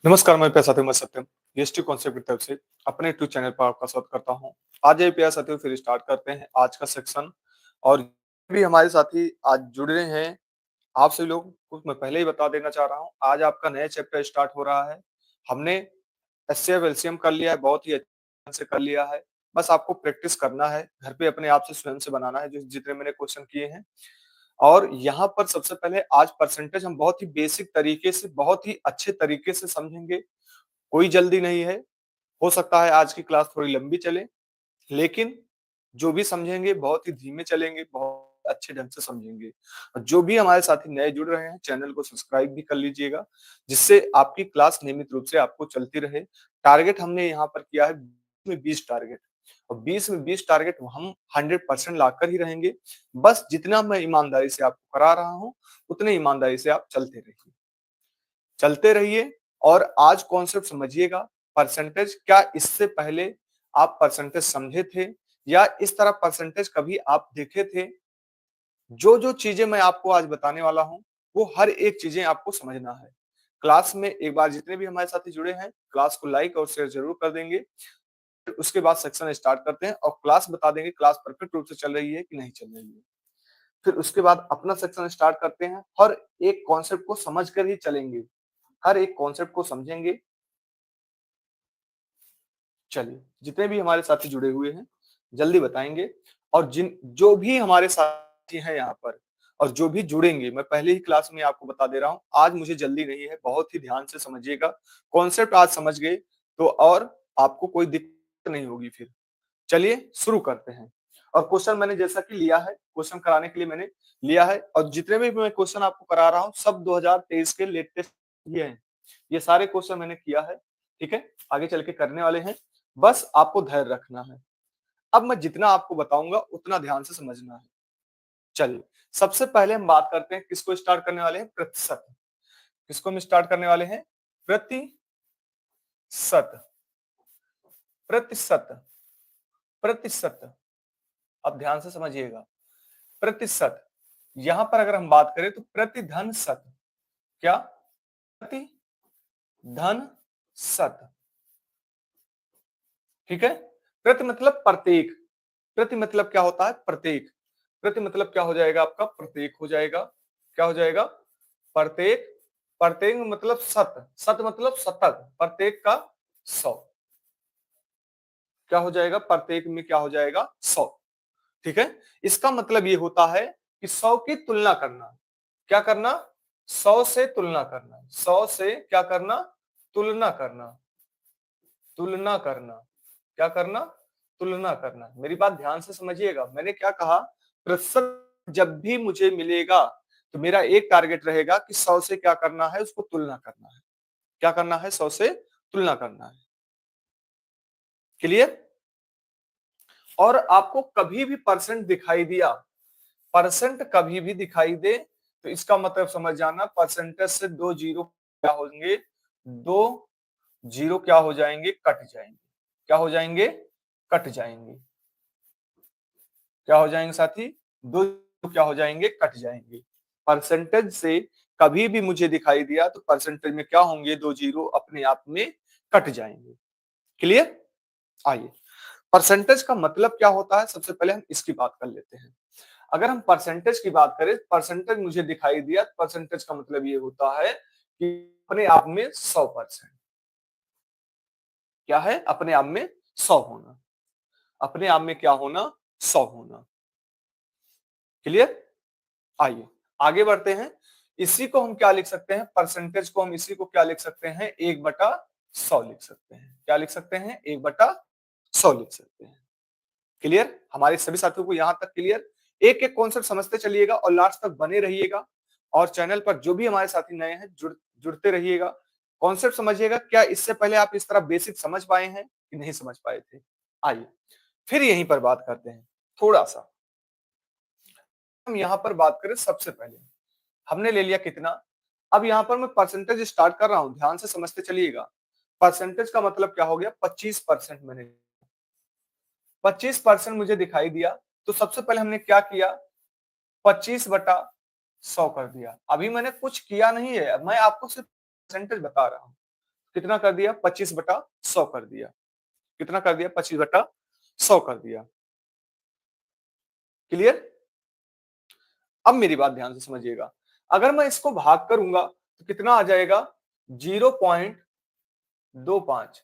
नमस्कार, मैं पेश साथी मैं सत्यम ईएसटी कॉन्सेप्ट की तरफ से अपने यूट्यूब चैनल पर आपका स्वागत करता हूं। आज ये प्यारे साथियों फिर स्टार्ट करते हैं आज का सेक्शन और भी हमारे साथी आज जुड़ रहे हैं। आप सभी लोग को मैं पहले ही बता देना चाह रहा हूं, आज आपका नया चैप्टर स्टार्ट हो रहा है। हमने एचसीएफ एलसीएम कर लिया है, बहुत ही अच्छे से कर लिया है। बस आपको प्रैक्टिस करना है, घर पे अपने आप से स्वयं से बनाना है जो जितने मैंने क्वेश्चन किए हैं। और यहाँ पर सबसे पहले आज परसेंटेज हम बहुत ही बेसिक तरीके से, बहुत ही अच्छे तरीके से समझेंगे। कोई जल्दी नहीं है, हो सकता है आज की क्लास थोड़ी लंबी चले, लेकिन जो भी समझेंगे बहुत ही धीमे चलेंगे, बहुत अच्छे ढंग से समझेंगे। और जो भी हमारे साथी नए जुड़ रहे हैं, चैनल को सब्सक्राइब भी कर लीजिएगा, जिससे आपकी क्लास नियमित रूप से आपको चलती रहे। टारगेट हमने यहाँ पर किया है 20 में 20 टारगेट और 20 में 20 टारगेट हम 100% लाकर ही रहेंगे। बस जितना मैं ईमानदारी से आपको करा रहा हूँ, उतने ईमानदारी से आप चलते रहिए और आज कॉन्सेप्ट समझिएगा। परसेंटेज क्या इससे पहले आप परसेंटेज समझे थे या इस तरह परसेंटेज कभी आप देखे थे? जो चीजें मैं आपको आज बताने वाला हूं, वो हर एक चीजें आपको समझना है। क्लास में एक बार जितने भी हमारे साथी जुड़े हैं, क्लास को लाइक और शेयर जरूर कर देंगे। फिर उसके बाद सेक्शन स्टार्ट करते हैं और क्लास बता देंगे क्लास परफेक्ट रूप से चल रही है कि नहीं चल रही है। फिर उसके बाद अपना सेक्शन स्टार्ट करते हैं। हर एक कॉन्सेप्ट को समझ कर ही चलेंगे, हर एक कॉन्सेप्ट को समझेंगे। चलिए, जितने भी हमारे साथी जुड़े हुए हैं, जल्दी बताएँगे और जिन जो भी हमारे साथी हैं यहाँ पर और जो भी जुड़ेंगे, मैं पहले ही क्लास में आपको बता दे रहा हूँ, आज मुझे जल्दी नहीं है, बहुत ही ध्यान से समझिएगा। कॉन्सेप्ट आज समझ गए, तो और आपको कोई दिक्कत नहीं होगी फिर। चलिए, शुरू करते हैं और क्वेश्चन मैंने जैसा कि लिया है, क्वेश्चन कराने के लिए मैंने लिया है और जितने भी मैं क्वेश्चन आपको करा रहा हूँ, सब 2023 के लेटेस्ट ये हैं। ये सारे क्वेश्चन मैंने किया है, ठीक है? आगे चल के करने वाले हैं। बस आपको धैर्य रखना है। अब मैं जितना आपको बताऊंगा उतना ध्यान से समझना है। चलिए, सबसे पहले हम बात करते हैं किसको स्टार्ट करने वाले हैं? प्रतिशत। किसको हम स्टार्ट करने वाले हैं? प्रतिशत। प्रतिशत। प्रतिशत। अब ध्यान से समझिएगा। प्रतिशत। यहां पर अगर हम बात करें तो प्रतिधन शत। क्या? प्रतिधन शत। ठीक है? प्रति मतलब प्रत्येक। प्रति मतलब क्या होता है? प्रत्येक। प्रति मतलब क्या हो जाएगा आपका? प्रत्येक हो जाएगा। क्या हो जाएगा? प्रत्येक। प्रत्येक मतलब शत। शत मतलब शतक। प्रत्येक का 100। क्या हो जाएगा? प्रत्येक में क्या हो जाएगा? 100। ठीक है? इसका मतलब ये होता है कि 100 की तुलना करना। क्या करना? 100 से तुलना करना। 100 से क्या करना? तुलना करना। तुलना करना। क्या करना? तुलना करना। मेरी बात ध्यान से समझिएगा। मैंने क्या कहा? प्रतिशत जब भी मुझे मिलेगा तो मेरा एक टारगेट रहेगा कि 100 से क्या करना है? उसको तुलना करना है। क्या करना है? 100 से तुलना करना है। क्लियर? और आपको कभी भी परसेंट दिखाई दिया, परसेंट कभी भी दिखाई दे तो इसका मतलब समझ जाना परसेंटेज से 2 जीरो क्या होंगे? 2 जीरो क्या हो जाएंगे? कट जाएंगे। क्या हो जाएंगे? कट जाएंगे। क्या हो जाएंगे साथी? 2 क्या हो जाएंगे? कट जाएंगे। परसेंटेज से कभी भी मुझे दिखाई दिया तो परसेंटेज में क्या होंगे? 2 जीरो अपने आप में कट जाएंगे। क्लियर? आइए, परसेंटेज का मतलब क्या होता है? सबसे पहले हम इसकी बात कर लेते हैं। अगर हम परसेंटेज की बात करें, परसेंटेज मुझे दिखाई दिया, परसेंटेज का मतलब ये होता है कि अपने आप में 100%। क्या है? अपने आप में 100 होना। अपने आप में क्या होना? 100 होना। क्लियर? आइए आगे बढ़ते हैं। इसी को हम क्या लिख सकते हैं? परसेंटेज को हम इसी को क्या लिख सकते हैं? 1/100 लिख सकते हैं। क्या लिख सकते हैं? 1/100 लिख सकते हैं। क्लियर? हमारे सभी साथियों को यहां तक क्लियर? एक एक कॉन्सेप्ट समझते चलिएगा और लास्ट तक बने रहिएगा और चैनल पर जो भी हमारे साथी नए हैं जुड़ते रहिएगा। कॉन्सेप्ट समझिएगा। क्या इससे पहले आप इस तरह बेसिक समझ पाए हैं कि नहीं समझ पाए थे? आइए फिर यहीं पर बात करते हैं थोड़ा सा। हम यहां पर बात करें, सबसे पहले हमने ले लिया कितना? अब यहां पर मैं परसेंटेज स्टार्ट कर रहा हूं, ध्यान से समझते चलिएगा। परसेंटेज का मतलब क्या हो गया? 25% मैंने 25% मुझे दिखाई दिया तो सबसे पहले हमने क्या किया? 25/100 कर दिया। अभी मैंने कुछ किया नहीं है, मैं आपको सिर्फ परसेंटेज बता रहा हूं। कितना कर दिया? 25/100 कर दिया। कितना कर दिया? 25/100 कर दिया। क्लियर? अब मेरी बात ध्यान से समझिएगा। अगर मैं इसको भाग करूंगा तो कितना आ जाएगा? 0.25।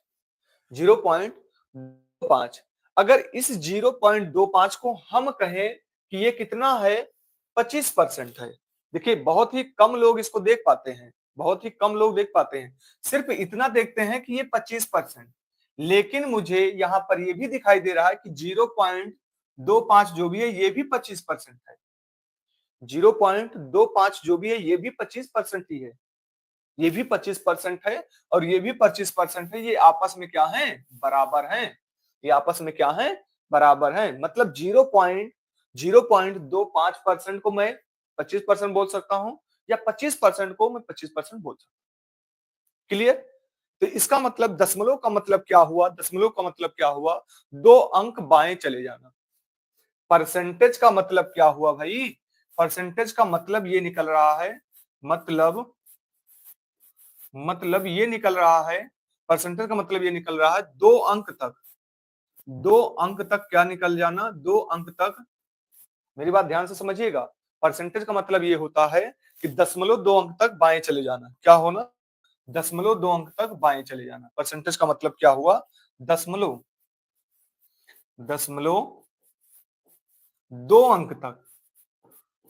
0.25। अगर इस 0.25 को हम कहें कि ये कितना है? 25% है। देखिए बहुत ही कम लोग इसको देख पाते हैं, बहुत ही कम लोग देख पाते हैं, सिर्फ इतना देखते हैं कि ये 25%। लेकिन मुझे यहां पर ये भी दिखाई दे रहा है कि 0.25 जो भी है ये भी 25% है। 0.25 जो भी है ये भी 25% ही है। ये भी 25% है और ये भी 25% है। ये आपस में क्या है? बराबर हैं। ये आपस में क्या है? बराबर हैं। मतलब 0.25% को मैं 25% बोल सकता हूं या 25% को मैं 25% बोल सकता हूं। क्लियर? तो इसका मतलब दशमलव का मतलब क्या हुआ? दशमलव का मतलब क्या हुआ? 2 अंक बाएं चले जाना। परसेंटेज का मतलब क्या हुआ भाई? परसेंटेज का मतलब ये निकल रहा है, मतलब ये निकल रहा है, परसेंटेज का मतलब ये निकल रहा है 2 अंक तक। 2 अंक तक क्या निकल जाना? 2 अंक तक। मेरी बात ध्यान से समझिएगा। परसेंटेज का मतलब ये होता है कि दशमलव 2 अंक तक बाएं चले जाना। क्या होना? दशमलव 2 अंक तक बाएं चले जाना। परसेंटेज का मतलब क्या हुआ? दशमलव दशमलव 2 अंक तक,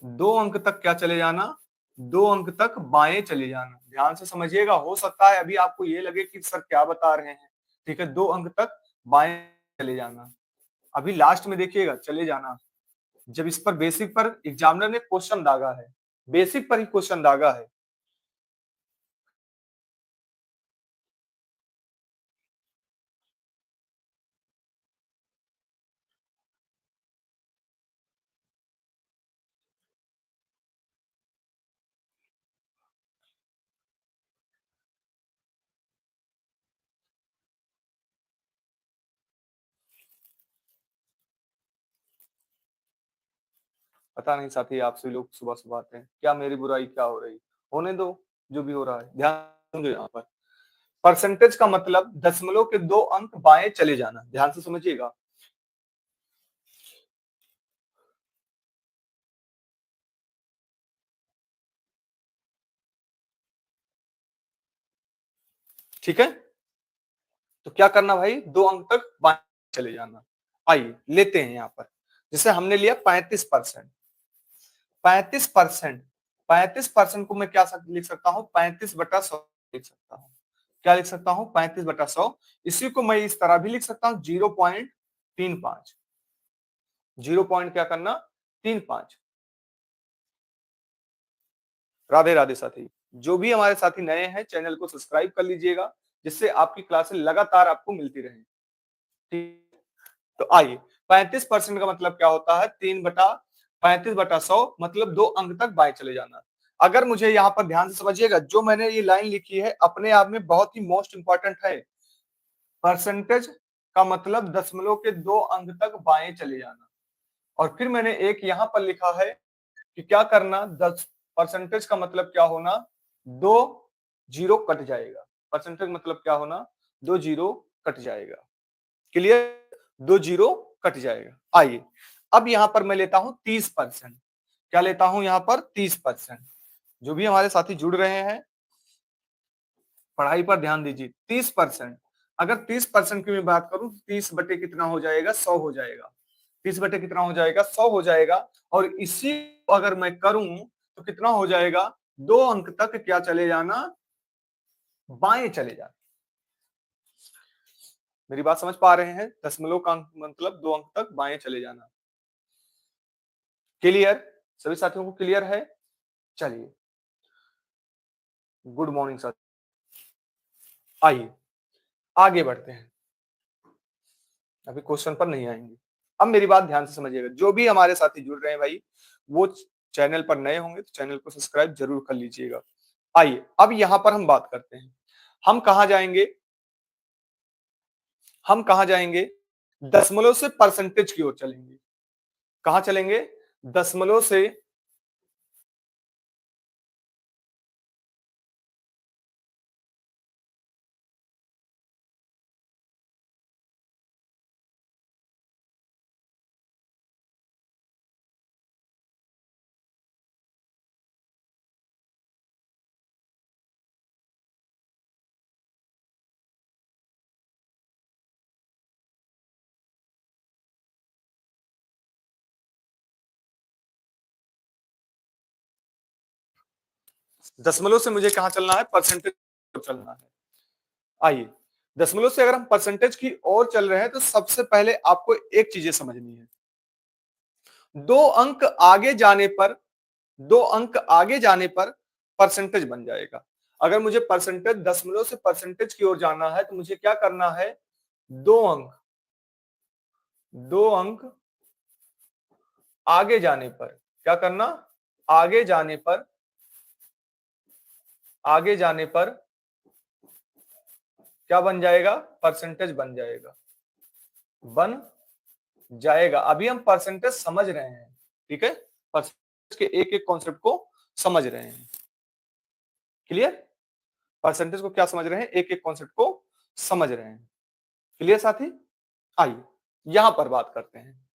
2 अंक तक क्या चले जाना? 2 अंक तक बाएं चले जाना। ध्यान से समझिएगा। हो सकता है अभी आपको ये लगे कि सर क्या बता रहे हैं। ठीक है, 2 अंक तक बाएं चले जाना। अभी लास्ट में देखिएगा चले जाना, जब इस पर बेसिक पर एग्जामिनर ने क्वेश्चन दागा है, बेसिक पर ही क्वेश्चन दागा है। पता नहीं साथी आप सभी लोग सुबह सुबह आते हैं क्या, मेरी बुराई क्या हो रही? होने दो, जो भी हो रहा है ध्यान दो। यहाँ पर परसेंटेज का मतलब दशमलव के 2 अंक बाएं चले जाना। ध्यान से समझिएगा। ठीक है, तो क्या करना भाई? 2 अंक तक बाएं चले जाना। आइए लेते हैं यहाँ पर, जैसे हमने लिया 35%। 35%, 35% को मैं क्या लिख सकता हूँ? 35/100 लिख सकता हूँ। क्या लिख सकता हूँ? 35/100। इसी को मैं इस तरह भी लिख सकता हूँ 0.35। 0 पॉइंट क्या करना? 35। राधे राधे साथी। जो भी हमारे साथी नए हैं चैनल को सब्सक्राइब कर लीजिएगा, जिससे आपकी क्लासें लगातार आपको मिलती रहे। ठीक, तो आइए 35% का मतलब क्या होता है? 3/35/100, मतलब 2 अंक तक बाएं चले जाना। अगर मुझे यहाँ पर ध्यान से समझिएगा, जो मैंने ये लाइन लिखी है अपने आप में बहुत ही मोस्ट इंपॉर्टेंट है। परसेंटेज का मतलब दशमलव के 2 अंक तक बाएं चले जाना। और फिर मैंने एक यहाँ पर लिखा है कि क्या करना? 10% का मतलब क्या होना? 2 जीरो कट जाएगा। परसेंटेज मतलब क्या होना? 2 जीरो कट जाएगा। क्लियर? 2 जीरो कट जाएगा। आइए अब यहां पर मैं लेता हूं 30%। क्या लेता हूं यहां पर? 30%। जो भी हमारे साथी जुड़ रहे हैं पढ़ाई पर ध्यान दीजिए। 30%, अगर 30% की मैं बात करूं, 30 बटे कितना हो जाएगा? 100 हो जाएगा। 30 बटे कितना हो जाएगा? 100 हो जाएगा। और इसी को अगर मैं करूं तो कितना हो जाएगा? 2 अंक तक क्या चले जाना? बाएं चले जाना। मेरी बात समझ पा रहे हैं? दशमलव का अंक मतलब 2 अंक तक बाएं चले जाना। क्लियर? सभी साथियों को क्लियर है? चलिए, गुड मॉर्निंग सर। आइए आगे बढ़ते हैं, अभी क्वेश्चन पर नहीं आएंगे। अब मेरी बात ध्यान से समझिएगा। जो भी हमारे साथी जुड़ रहे हैं भाई, वो चैनल पर नए होंगे तो चैनल को सब्सक्राइब जरूर कर लीजिएगा। आइए अब यहां पर हम बात करते हैं। हम कहा जाएंगे? हम कहा जाएंगे? दशमलव से परसेंटेज की ओर चलेंगे। कहां चलेंगे? दशमलव से दशमलव से मुझे कहां चलना है, परसेंटेज चलना है। आइए, दशमलव से अगर हम परसेंटेज की ओर चल रहे हैं तो सबसे पहले आपको एक चीजें समझनी है। दो अंक आगे जाने पर, दो अंक आगे जाने पर परसेंटेज बन जाएगा। अगर मुझे परसेंटेज दशमलव से परसेंटेज की ओर जाना है तो मुझे क्या करना है, दो अंक, दो अंक आगे जाने पर क्या करना, आगे जाने पर, आगे जाने पर क्या बन जाएगा, परसेंटेज बन जाएगा, बन जाएगा। अभी हम परसेंटेज समझ रहे हैं, ठीक है, परसेंटेज के एक एक कॉन्सेप्ट को समझ रहे हैं। क्लियर, परसेंटेज को क्या समझ रहे हैं, एक एक कॉन्सेप्ट को समझ रहे हैं। क्लियर साथी, आइए यहां पर बात करते हैं।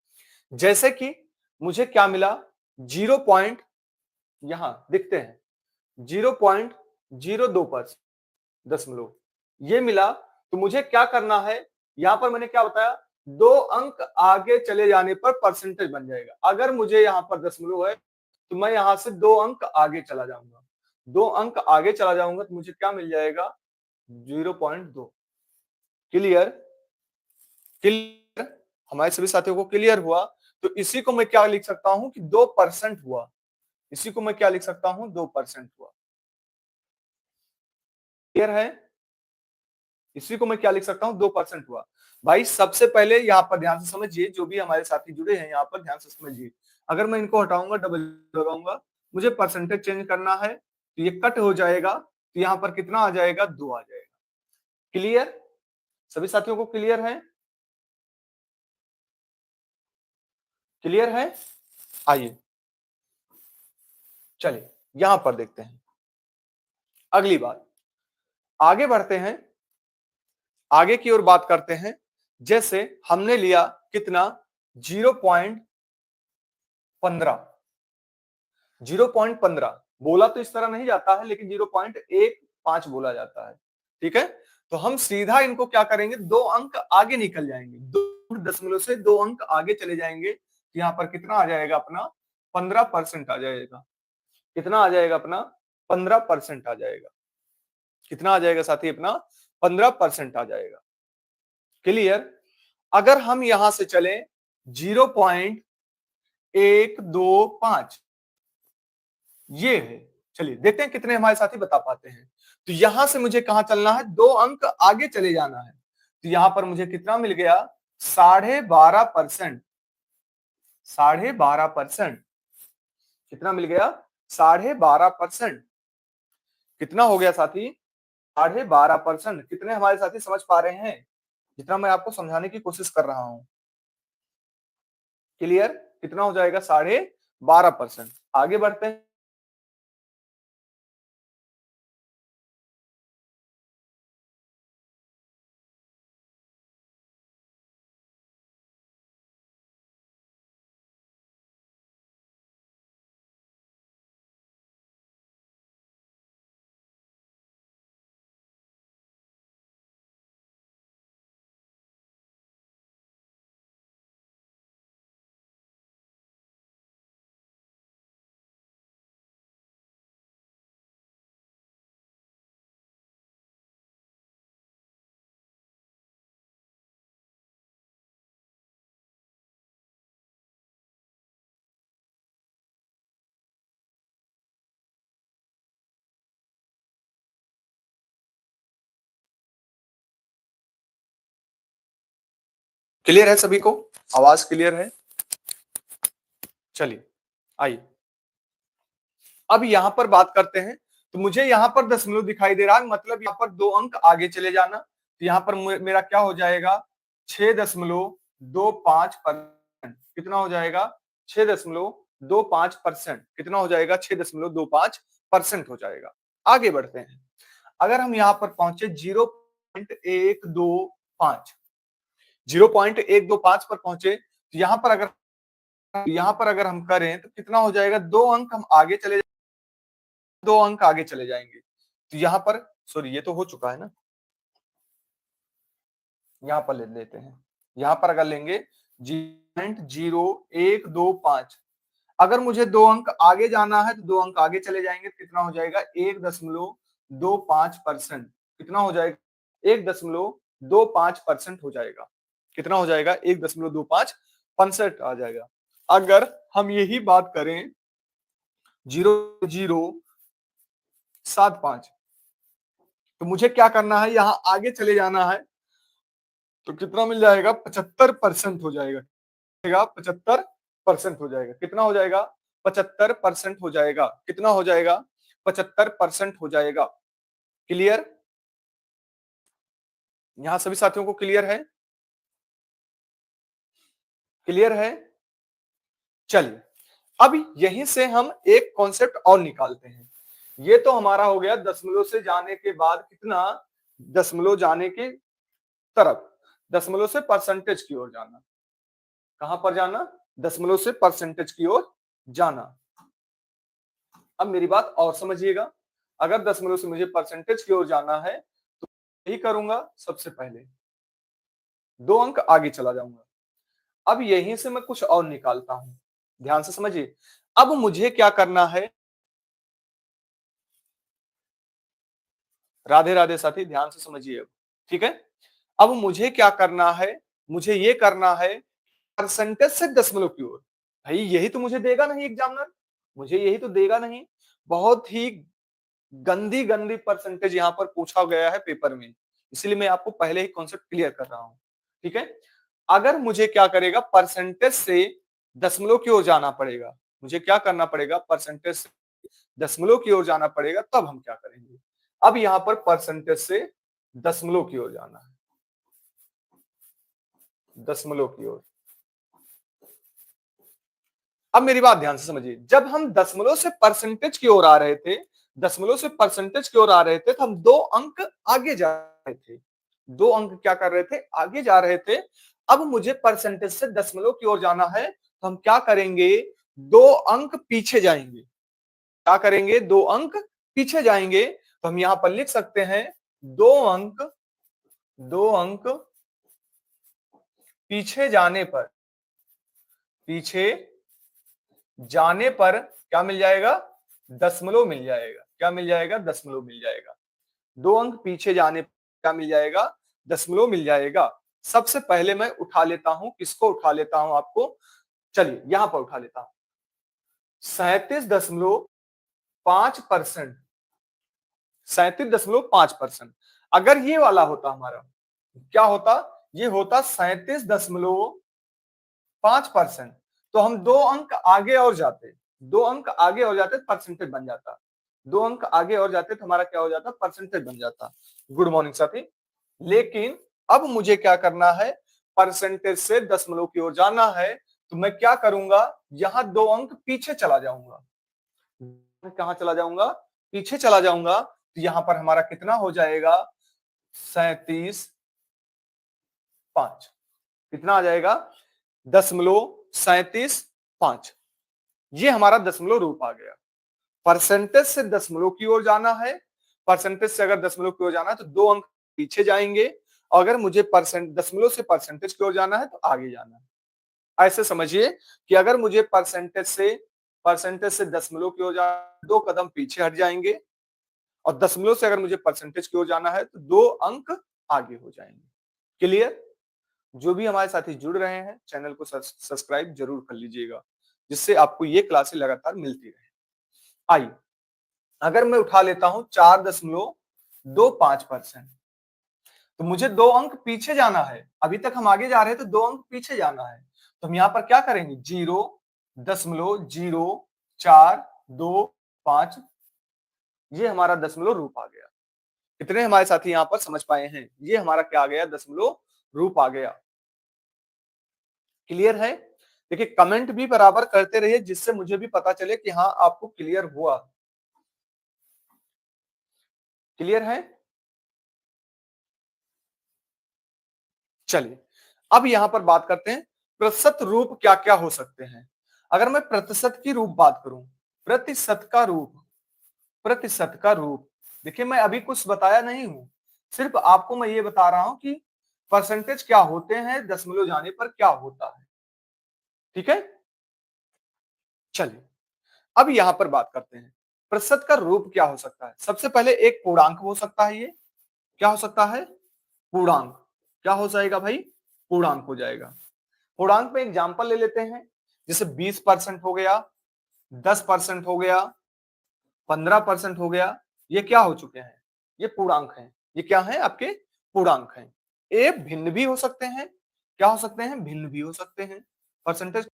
जैसे कि मुझे क्या मिला, 0 पॉइंट, यहां दिखते हैं 0.02%, दशमलव ये मिला। तो मुझे क्या करना है, यहां पर मैंने क्या बताया, दो अंक आगे चले जाने पर परसेंटेज बन जाएगा। अगर मुझे यहां पर दशमलव है तो मैं यहां से दो अंक आगे चला जाऊंगा, दो अंक आगे चला जाऊंगा तो मुझे क्या मिल जाएगा, 0.2। क्लियर, क्लियर, हमारे सभी साथियों को क्लियर हुआ। तो इसी को मैं क्या लिख सकता हूं कि 2% हुआ, इसी को मैं क्या लिख सकता हूं, 2% हुआ। क्लियर है, इसी को मैं क्या लिख सकता हूं, 2% हुआ। भाई सबसे पहले यहां पर ध्यान से समझिए, जो भी हमारे साथी जुड़े हैं यहां पर ध्यान से समझिए। अगर मैं इनको हटाऊंगा, डबल लगाऊंगा, मुझे परसेंटेज चेंज करना है तो ये कट हो जाएगा, तो यहां पर कितना आ जाएगा, 2 आ जाएगा। क्लियर, सभी साथियों को क्लियर है, क्लियर है। आइए चलिए यहां पर देखते हैं अगली बात, आगे बढ़ते हैं, आगे की ओर बात करते हैं। जैसे हमने लिया कितना, 0.15, 0.15 बोला तो इस तरह नहीं जाता है, लेकिन 0.15 बोला जाता है, ठीक है। तो हम सीधा इनको क्या करेंगे, दो अंक आगे निकल जाएंगे, दो दशमलव से दो अंक आगे चले जाएंगे। यहाँ पर कितना आ जाएगा अपना, 15% आ जाएगा। कितना आ जाएगा अपना, 15% आ जाएगा। कितना आ जाएगा साथी अपना, 15% आ जाएगा। क्लियर, अगर हम यहां से चले 0.125, ये है, चलिए देखते हैं कितने हमारे साथी बता पाते हैं। तो यहां से मुझे कहां चलना है, दो अंक आगे चले जाना है। तो यहां पर मुझे कितना मिल गया, 12.5%, 12.5%, कितना मिल गया, 12.5%। कितना हो गया साथी, 12.5%। कितने हमारे साथी समझ पा रहे हैं, जितना मैं आपको समझाने की कोशिश कर रहा हूं। क्लियर, कितना हो जाएगा, 12.5%। आगे बढ़ते हैं, क्लियर है सभी को, आवाज क्लियर है। चलिए आइए अब यहां पर बात करते हैं। तो मुझे यहां पर दशमलव दिखाई दे रहा है, मतलब यहां पर दो अंक आगे चले जाना। तो यहां पर मेरा क्या हो जाएगा, 6.25%। कितना हो जाएगा, 6.25%। कितना हो जाएगा, 6.25% हो जाएगा। आगे बढ़ते हैं, अगर हम यहां पर पहुंचे 0.125, 0.125 पर पहुंचे, तो यहां पर अगर हम करें तो कितना हो जाएगा, दो अंक हम आगे चले, दो अंक आगे चले जाएंगे। तो यहां पर, सॉरी ये तो हो चुका है ना, यहां पर ले लेते हैं। यहां पर अगर लेंगे 0.0125, अगर मुझे 2 अंक आगे जाना है तो 2 अंक आगे चले जाएंगे, कितना हो जाएगा 1.25%। कितना हो जाएगा 1.25% हो जाएगा। कितना हो जाएगा 1.25% आ जाएगा। अगर हम यही बात करें 0.075, तो मुझे क्या करना है, यहां आगे चले जाना है, तो कितना मिल जाएगा 75% हो जाएगा। 75% हो जाएगा। कितना हो जाएगा 75% हो जाएगा। कितना हो जाएगा 75% हो जाएगा। क्लियर? यहां सभी साथियों को क्लियर है? क्लियर है? चलिए, अब यहीं से हम एक कॉन्सेप्ट और निकालते हैं। ये तो हमारा हो गया दशमलव से जाने के बाद कितना, दशमलव जाने की तरफ, दशमलव से परसेंटेज की ओर जाना। कहां पर जाना? दशमलव से परसेंटेज की ओर जाना। अब मेरी बात और समझिएगा, अगर दशमलव से मुझे परसेंटेज की ओर जाना है तो यही करूंगा, सबसे पहले 2 अंक आगे चला जाऊंगा। अब यहीं से मैं कुछ और निकालता हूं, ध्यान से समझिए। अब मुझे क्या करना है, राधे राधे साथी, ध्यान से समझिए अब, ठीक है। अब मुझे क्या करना है, मुझे ये करना है परसेंटेज से दशमलव की ओर। भाई यही तो मुझे देगा नहीं एग्जामिनर, मुझे यही तो देगा नहीं। बहुत ही गंदी गंदी परसेंटेज यहां पर पूछा गया है पेपर में, इसलिए मैं आपको पहले ही कॉन्सेप्ट क्लियर कर रहा हूं, ठीक है। अगर मुझे क्या करेगा, परसेंटेज से दशमलव की ओर जाना पड़ेगा, मुझे क्या करना पड़ेगा, परसेंटेज से दशमलव की ओर जाना पड़ेगा, तब हम क्या करेंगे। अब यहां पर परसेंटेज से दशमलव की ओर जाना है, दशमलव की ओर। अब मेरी बात ध्यान से समझिए, जब हम दशमलव से परसेंटेज की ओर आ रहे थे, दशमलव से परसेंटेज की ओर आ रहे थे, तो हम 2 अंक आगे जा रहे थे। 2 अंक क्या कर रहे थे, आगे जा रहे थे। अब मुझे परसेंटेज से दशमलव की ओर जाना है, तो हम क्या करेंगे, 2 अंक पीछे जाएंगे। क्या करेंगे, 2 अंक पीछे जाएंगे। तो हम यहां पर लिख सकते हैं 2 अंक, 2 अंक पीछे जाने पर, पीछे जाने पर क्या मिल जाएगा, दशमलव मिल जाएगा। क्या मिल जाएगा, दशमलव मिल जाएगा। 2 अंक पीछे जाने पर क्या मिल जाएगा, दशमलव मिल जाएगा। सबसे पहले मैं उठा लेता हूं, किसको उठा लेता हूं आपको, चलिए यहां पर उठा लेता हूं 37.5%। 37.5%। अगर ये वाला होता हमारा, क्या होता, ये होता 37.5%, तो हम 2 अंक आगे और जाते, 2 अंक आगे और जाते परसेंटेज बन जाता। 2 अंक आगे और जाते तो हमारा क्या हो जाता, परसेंटेज बन जाता। गुड मॉर्निंग साथी। लेकिन अब मुझे क्या करना है, परसेंटेज से दशमलव की ओर जाना है, तो मैं क्या करूंगा, यहां 2 अंक पीछे चला जाऊंगा। मैं कहां चला जाऊंगा, पीछे चला जाऊंगा। तो यहां पर हमारा कितना हो जाएगा, 37.5। कितना आ जाएगा, 0.375। ये हमारा दशमलव रूप आ गया। परसेंटेज से दशमलव की ओर जाना है, परसेंटेज से अगर दशमलव की ओर जाना है तो 2 अंक पीछे जाएंगे। अगर मुझे परसेंट दशमलव से परसेंटेज की ओर जाना है तो आगे जाना है। ऐसे समझिए कि अगर मुझे परसेंटेज से दशमलव की ओर जाना, 2 कदम पीछे हट जाएंगे, और दशमलव से अगर मुझे परसेंटेज की ओर जाना है तो 2 अंक आगे हो जाएंगे। क्लियर? जो भी हमारे साथी जुड़ रहे हैं, चैनल को सब्सक्राइब जरूर कर लीजिएगा, जिससे आपको ये क्लासें लगातार मिलती रहे। आइए, अगर मैं उठा लेता हूं 4.25%, तो मुझे 2 अंक पीछे जाना है। अभी तक हम आगे जा रहे हैं तो 2 अंक पीछे जाना है, तो हम यहां पर क्या करेंगे, 0.0425, ये हमारा दशमलव रूप आ गया। कितने हमारे साथी यहां पर समझ पाए हैं, ये हमारा क्या आ गया, दशमलव रूप आ गया। क्लियर है? देखिए कमेंट भी बराबर करते रहिए, जिससे मुझे भी पता चले कि हाँ आपको क्लियर हुआ। क्लियर है? चलिए, अब यहां पर बात करते हैं प्रतिशत रूप क्या क्या हो सकते हैं। अगर मैं प्रतिशत की रूप बात करूं, प्रतिशत का रूप, प्रतिशत का रूप, देखिए मैं अभी कुछ बताया नहीं हूं, सिर्फ आपको मैं ये बता रहा हूं कि परसेंटेज क्या होते हैं, दशमलव जाने पर क्या होता है। ठीक है, चलिए, अब यहां पर बात करते हैं प्रतिशत का रूप क्या हो सकता है। सबसे पहले एक पूर्णांक हो सकता है, ये क्या हो सकता है, पूर्णांक। क्या हो जाएगा भाई, पूर्णांक हो जाएगा। पूर्णांक में एग्जांपल ले लेते हैं, जैसे 20% हो गया, 10% हो गया, 15% हो गया। ये क्या हो चुके हैं, ये पूर्णांक हैं। ये क्या है, आपके पूर्णांक हैं। ये भिन्न भी हो सकते हैं, क्या हो सकते हैं, भिन्न भी हो सकते हैं। परसेंटेज,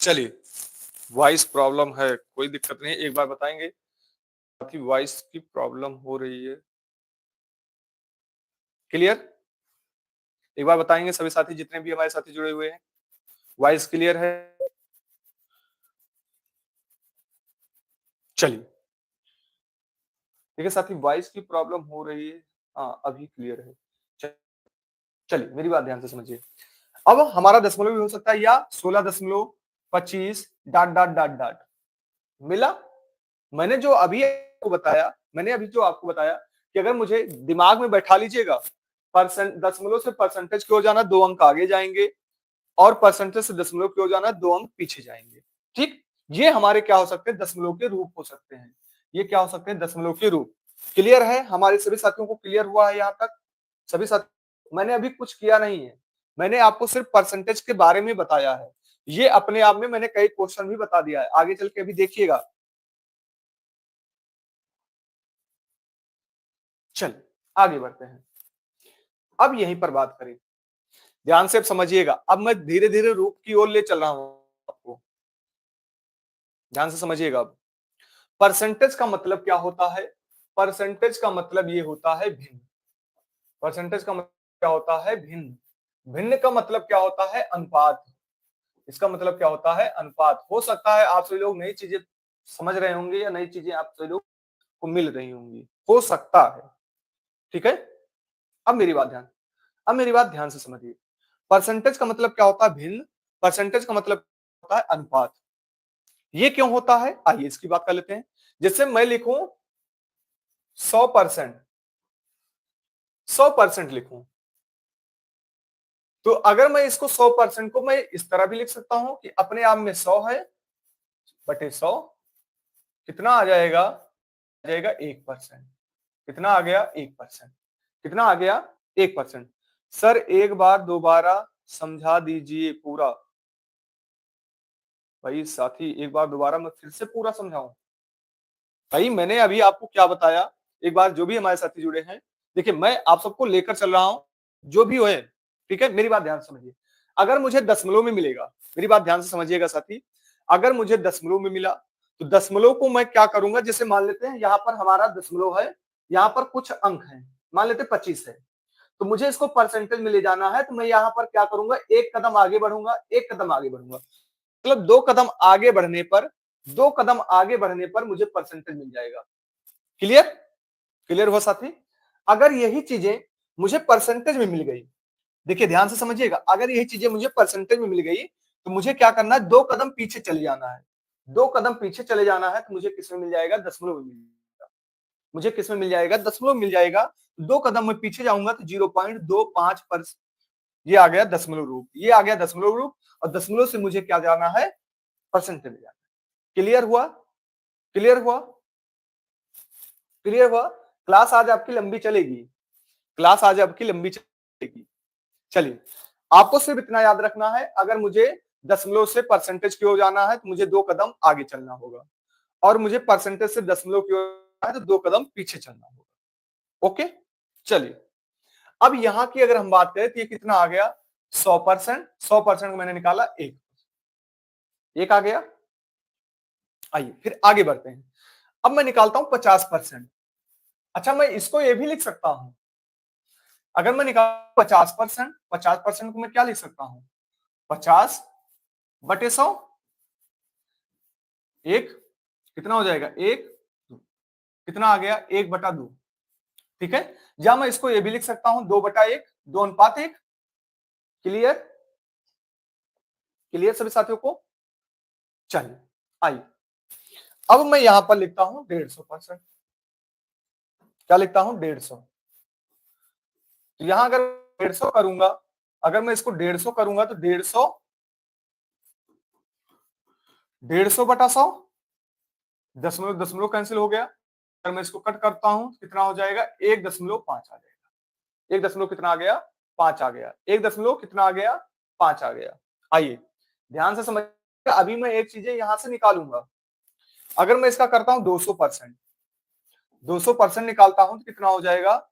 चलिए, वॉइस प्रॉब्लम है, कोई दिक्कत नहीं, एक बार बताएंगे। काफी वॉइस की प्रॉब्लम हो रही है, क्लियर, एक बार बताएंगे सभी साथी, जितने भी हमारे साथी जुड़े हुए हैं, वॉइस क्लियर है। चलिए ठीक है साथी, वॉइस की प्रॉब्लम हो रही है, हाँ अभी क्लियर है। चलिए मेरी बात ध्यान से समझिए। अब हमारा दशमलव भी हो सकता है, या 16.25 डॉट डॉट डॉट डॉट, मिला। मैंने जो अभी आपको बताया, मैंने अभी जो आपको बताया कि अगर मुझे दिमाग में बैठा लीजिएगा, परसेंट दशमलव से परसेंटेज की ओर जाना 2 अंक आगे जाएंगे, और परसेंटेज से दशमलव की ओर जाना 2 अंक पीछे जाएंगे। ठीक, ये हमारे क्या हो सकते हैं, दशमलव के रूप हो सकते हैं। ये क्या हो सकते हैं, दशमलव के रूप। क्लियर है, हमारे सभी साथियों को क्लियर हुआ है यहाँ तक, सभी साथी। मैंने अभी कुछ किया नहीं है, मैंने आपको सिर्फ परसेंटेज के बारे में बताया है। ये अपने आप में मैंने कई क्वेश्चन भी बता दिया है, आगे चल के अभी देखिएगा। चल आगे बढ़ते हैं, अब यहीं पर बात करें, ध्यान से अब समझिएगा। अब मैं धीरे धीरे रूप की ओर ले चल रहा हूं आपको, ध्यान से समझिएगा। अब परसेंटेज का मतलब क्या होता है, परसेंटेज का मतलब ये होता है भिन्न। परसेंटेज का मतलब क्या होता है, भिन्न। भिन्न का मतलब क्या होता है, अनुपात। इसका मतलब क्या होता है, अनुपात। हो सकता है आप सभी लोग नई चीजें समझ रहे होंगे, या नई चीजें आप सभी लोग को मिल रही होंगी, हो सकता है। ठीक है, अब मेरी बात ध्यान, अब मेरी बात ध्यान से समझिए। परसेंटेज का मतलब क्या होता है, भिन्न। परसेंटेज का मतलब होता है अनुपात। ये क्यों होता है, आइए इसकी बात कर लेते हैं। जैसे मैं लिखूं 100%, 100% लिखूं, तो अगर मैं इसको 100% को मैं इस तरह भी लिख सकता हूं कि अपने आप में 100 है बटे 100, कितना आ जाएगा, आ जाएगा 1%। कितना आ गया, 1%। कितना आ गया, 1%। सर एक बार दोबारा समझा दीजिए पूरा। भाई साथी एक बार दोबारा मैं फिर से पूरा समझाऊं। भाई मैंने अभी आपको क्या बताया, एक बार जो भी हमारे साथी जुड़े हैं, देखिए मैं आप सबको लेकर चल रहा हूं, जो भी हो है। ठीक है, मेरी बात ध्यान से समझिए। अगर मुझे दशमलव में मिलेगा, मेरी बात ध्यान से समझिएगा साथी, अगर मुझे दशमलव में मिला, तो दशमलव को मैं क्या करूंगा, जैसे मान लेते हैं यहाँ पर हमारा दशमलव है, यहाँ पर कुछ अंक है, मान लेते 25 है, तो मुझे इसको परसेंटेज में ले जाना है, तो मैं यहाँ पर क्या करूंगा, एक कदम आगे बढ़ूंगा, एक कदम आगे बढ़ूंगा। मतलब दो कदम आगे बढ़ने पर, दो कदम आगे बढ़ने पर मुझे परसेंटेज मिल जाएगा। क्लियर, क्लियर हुआ साथी। अगर यही चीजें मुझे परसेंटेज में मिल गई, देखिए ध्यान से समझिएगा, अगर यही चीजें मुझे परसेंटेज में मिल गई, तो मुझे क्या करना है, दो कदम पीछे चले जाना है। दो कदम पीछे चले जाना है, तो मुझे किसमें मिल जाएगा, दशमलव में मिल जाएगा। मुझे किसमें मिल जाएगा, दशमलव मिल जाएगा। दो कदम मैं पीछे जाऊंगा तो 0.25 पर, ये आ गया दशमलव रूप, ये आ गया दशमलव रूप, और दशमलव से मुझे क्या जाना है, परसेंटेज में जाना है। क्लियर हुआ, क्लियर हुआ, क्लियर हुआ। क्लास आज आपकी लंबी चलेगी, क्लास आज आपकी लंबी चलेगी। चलिए, आपको सिर्फ इतना याद रखना है, अगर मुझे दशमलव से परसेंटेज की ओर जाना है, तो मुझे दो कदम आगे चलना होगा, और मुझे परसेंटेज से दशमलव की ओर जाना है, तो दो कदम पीछे चलना होगा। ओके, चलिए अब यहां की अगर हम बात करें, तो ये कितना आ गया, 100%। 100% को मैंने निकाला एक, एक आ गया। आइए फिर आगे बढ़ते हैं। अब मैं निकालता हूं 50%। अच्छा, मैं इसको ये भी लिख सकता हूं। अगर मैं निकाल 50%, 50% को मैं क्या लिख सकता हूं? 50/100। एक कितना हो जाएगा? एक, कितना आ गया? 1/2। ठीक है। या मैं इसको ये भी लिख सकता हूं 2/1, 2:1। क्लियर? क्लियर सभी साथियों को? चलिए आइए, अब मैं यहां पर लिखता हूं 150%। क्या लिखता हूं? 150। तो यहां अगर 150 करूंगा, अगर मैं इसको 150 करूंगा तो 150, 150/100, दशमलव दशमलव कैंसिल हो गया। अगर मैं इसको कट करता हूं कितना हो जाएगा? 1.5 आ जाएगा। 1 दशमलव कितना आ गया? 5 आ गया। 1 दशमलव कितना आ गया? 5 आ गया। आइए ध्यान से समझ, अभी मैं एक चीजें यहां से निकालूंगा। अगर मैं इसका करता हूं 200%, 200% निकालता हूं तो कितना हो जाएगा?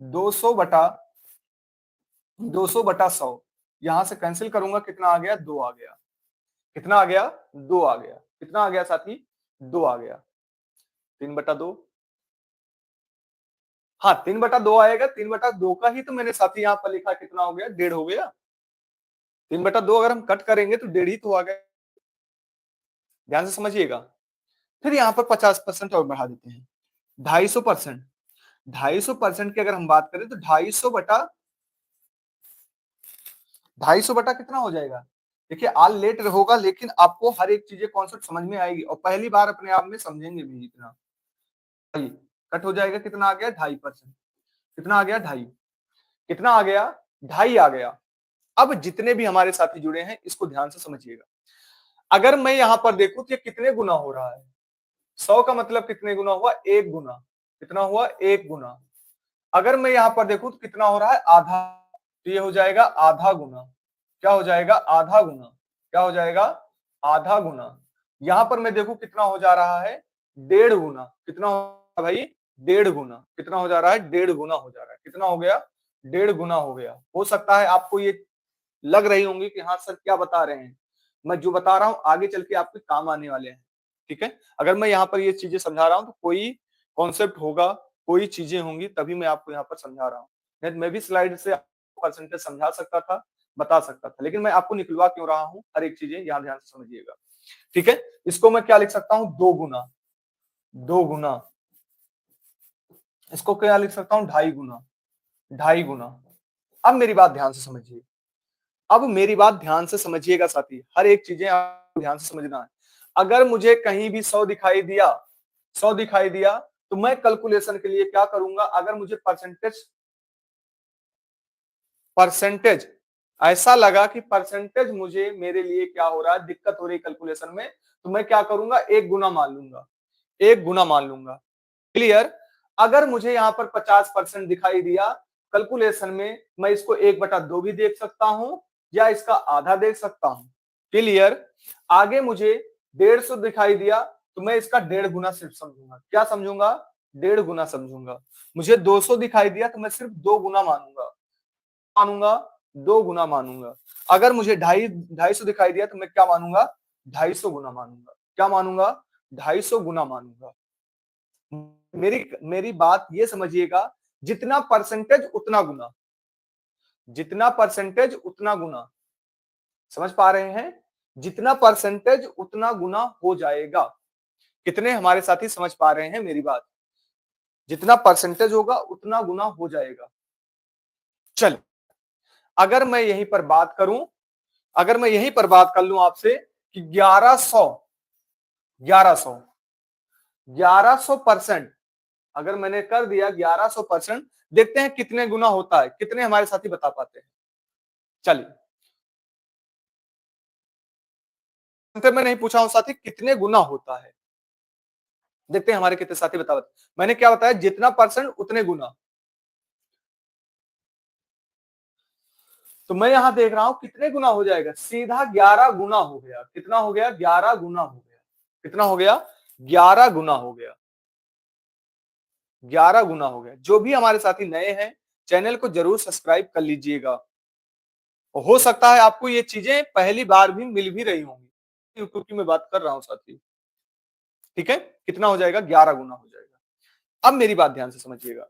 200/100। यहां से कैंसिल करूंगा, कितना आ गया? 2 आ गया। कितना आ गया? 2 आ गया। कितना आ गया साथी? 2 आ गया। 3/2। हाँ, 3/2 आएगा। 3/2 का ही तो मैंने साथी यहाँ पर लिखा, कितना हो गया? 1.5 हो गया। 3/2 अगर हम कट करेंगे तो 1.5 ही तो आ गया। ध्यान से समझिएगा। फिर यहाँ पर 50% और बढ़ा देते हैं। 250%। 250% की अगर हम बात करें तो 250 बटा कितना हो जाएगा? देखिए आज लेट होगा, लेकिन आपको हर एक चीजें कॉन्सेप्ट समझ में आएगी और पहली बार अपने आप में समझेंगे भी इतना। कट हो जाएगा, कितना आ गया? 2.5%। कितना आ गया? 2.5। कितना आ गया? 2.5 आ गया। अब जितने भी हमारे साथी जुड़े हैं इसको ध्यान से समझिएगा। अगर मैं यहां पर देखूं तो ये कितने गुना हो रहा है? 100 का मतलब कितने गुना हुआ? 1 गुना। कितना हुआ? 1 गुना। अगर मैं यहां पर देखूं तो कितना हो रहा है? आधा। तो ये हो जाएगा आधा गुना। क्या हो जाएगा? आधा गुना। क्या हो जाएगा? आधा गुना। यहां पर मैं देखूं कितना हो जा रहा है? 1.5 गुना। कितना हो रहा है भाई? 1.5 गुना। कितना हो जा रहा है? 1.5 गुना हो जा रहा है। कितना हो गया? 1.5 गुना हो गया। हो सकता है आपको ये लग रही होंगी कि हाँ सर क्या बता रहे हैं, मैं जो बता रहा हूँ आगे चल के आपके काम आने वाले हैं। ठीक है। अगर मैं यहाँ पर ये चीजें समझा रहा हूँ तो कोई कॉन्सेप्ट होगा, कोई चीजें होंगी, तभी मैं आपको यहाँ पर समझा रहा हूँ। नहीं तो मैं भी स्लाइड से परसेंटेज समझा सकता था, बता सकता था, लेकिन मैं आपको निकलवा क्यों रहा हूँ, हर एक चीजें यहाँ ध्यान से समझिएगा। ठीक है। इसको मैं क्या लिख सकता हूँ? 2 गुना। 2 गुना। इसको क्या लिख सकता हूँ? 2.5 गुना। 2.5 गुना। अब मेरी बात ध्यान से समझिए। अब मेरी बात ध्यान से समझिएगा साथी, हर एक चीजें आपको ध्यान से समझना है। अगर मुझे कहीं भी 100 दिखाई दिया, 100 दिखाई दिया, तो मैं कैलकुलेशन के लिए क्या करूंगा? अगर मुझे परसेंटेज परसेंटेज ऐसा लगा कि परसेंटेज मुझे मेरे लिए क्या हो रहा है, दिक्कत हो रही है कैलकुलेशन में, तो मैं क्या करूंगा? 1 गुना मान लूंगा। 1 गुना मान लूंगा। क्लियर? अगर मुझे यहाँ पर 50% दिखाई दिया कैलकुलेशन में, मैं इसको 1/2 भी देख सकता हूं या इसका आधा देख सकता हूं। क्लियर? आगे मुझे 150 दिखाई दिया तो मैं इसका 1.5 गुना सिर्फ समझूंगा। क्या समझूंगा? 1.5 गुना समझूंगा। मुझे 200 दिखाई दिया तो मैं सिर्फ 2 गुना मानूंगा। मानूंगा? 2 गुना मानूंगा। अगर मुझे 250 दिखाई दिया तो मैं क्या मानूंगा? 250 गुना मानूंगा। क्या मानूंगा? 250 गुना मानूंगा। मेरी मेरी बात ये समझिएगा, जितना परसेंटेज उतना गुना। जितना परसेंटेज उतना गुना। समझ पा रहे हैं? जितना परसेंटेज उतना गुना हो जाएगा। कितने हमारे साथी समझ पा रहे हैं मेरी बात? जितना परसेंटेज होगा उतना गुना हो जाएगा। चल, अगर मैं यहीं पर बात करूं, अगर मैं यहीं पर बात कर लूं आपसे कि 1100, 1100, 1100%, अगर मैंने कर दिया 1100%, देखते हैं कितने गुना होता है। कितने हमारे साथी बता पाते हैं? चलिए, मैं नहीं पूछा हूं साथी कितने गुना होता है, देखते हैं हमारे कितने साथी बता पाते। मैंने क्या बताया? जितना परसेंट उतने गुना। तो मैं यहां देख रहा हूं कितने गुना हो जाएगा, सीधा 11 गुना हो गया। कितना हो गया? 11 गुना हो गया। कितना हो गया? 11 गुना हो गया। 11 गुना हो गया। जो भी हमारे साथी नए हैं, चैनल को जरूर सब्सक्राइब कर लीजिएगा। हो सकता है आपको ये चीजें पहली बार भी मिल भी रही होंगी, यूट्यूब की मैं बात कर रहा हूं साथी। ठीक है, कितना हो जाएगा, 11 गुना हो जाएगा। अब मेरी बात ध्यान से समझिएगा,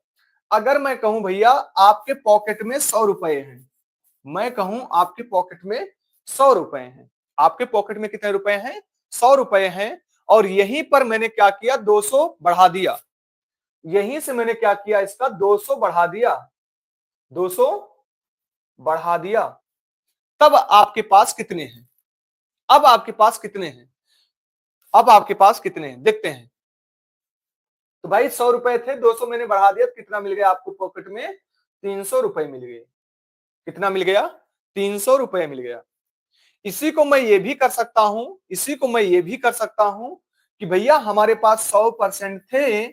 अगर मैं कहूं भैया आपके पॉकेट में 100 रुपए हैं, मैं कहूं आपके पॉकेट में 100 रुपए हैं, आपके पॉकेट में कितने रुपए हैं, 100 रुपए हैं, और यहीं पर मैंने क्या किया, 200 बढ़ा दिया, यहीं से मैंने क्या किया, इसका 200 बढ़ा दिया, 200 बढ़ा दिया, तब आपके पास कितने हैं, अब आपके पास कितने हैं, अब आपके पास कितने हैं देखते हैं। तो भाई 100 रुपए थे, 200 मैंने बढ़ा दिया, कितना मिल गया आपको पॉकेट में, 300 रुपए मिल गए। कितना मिल गया, 300 रुपए मिल गया। इसी को मैं ये भी कर सकता हूं, इसी को मैं ये भी कर सकता हूं कि भैया हमारे पास 100% थे,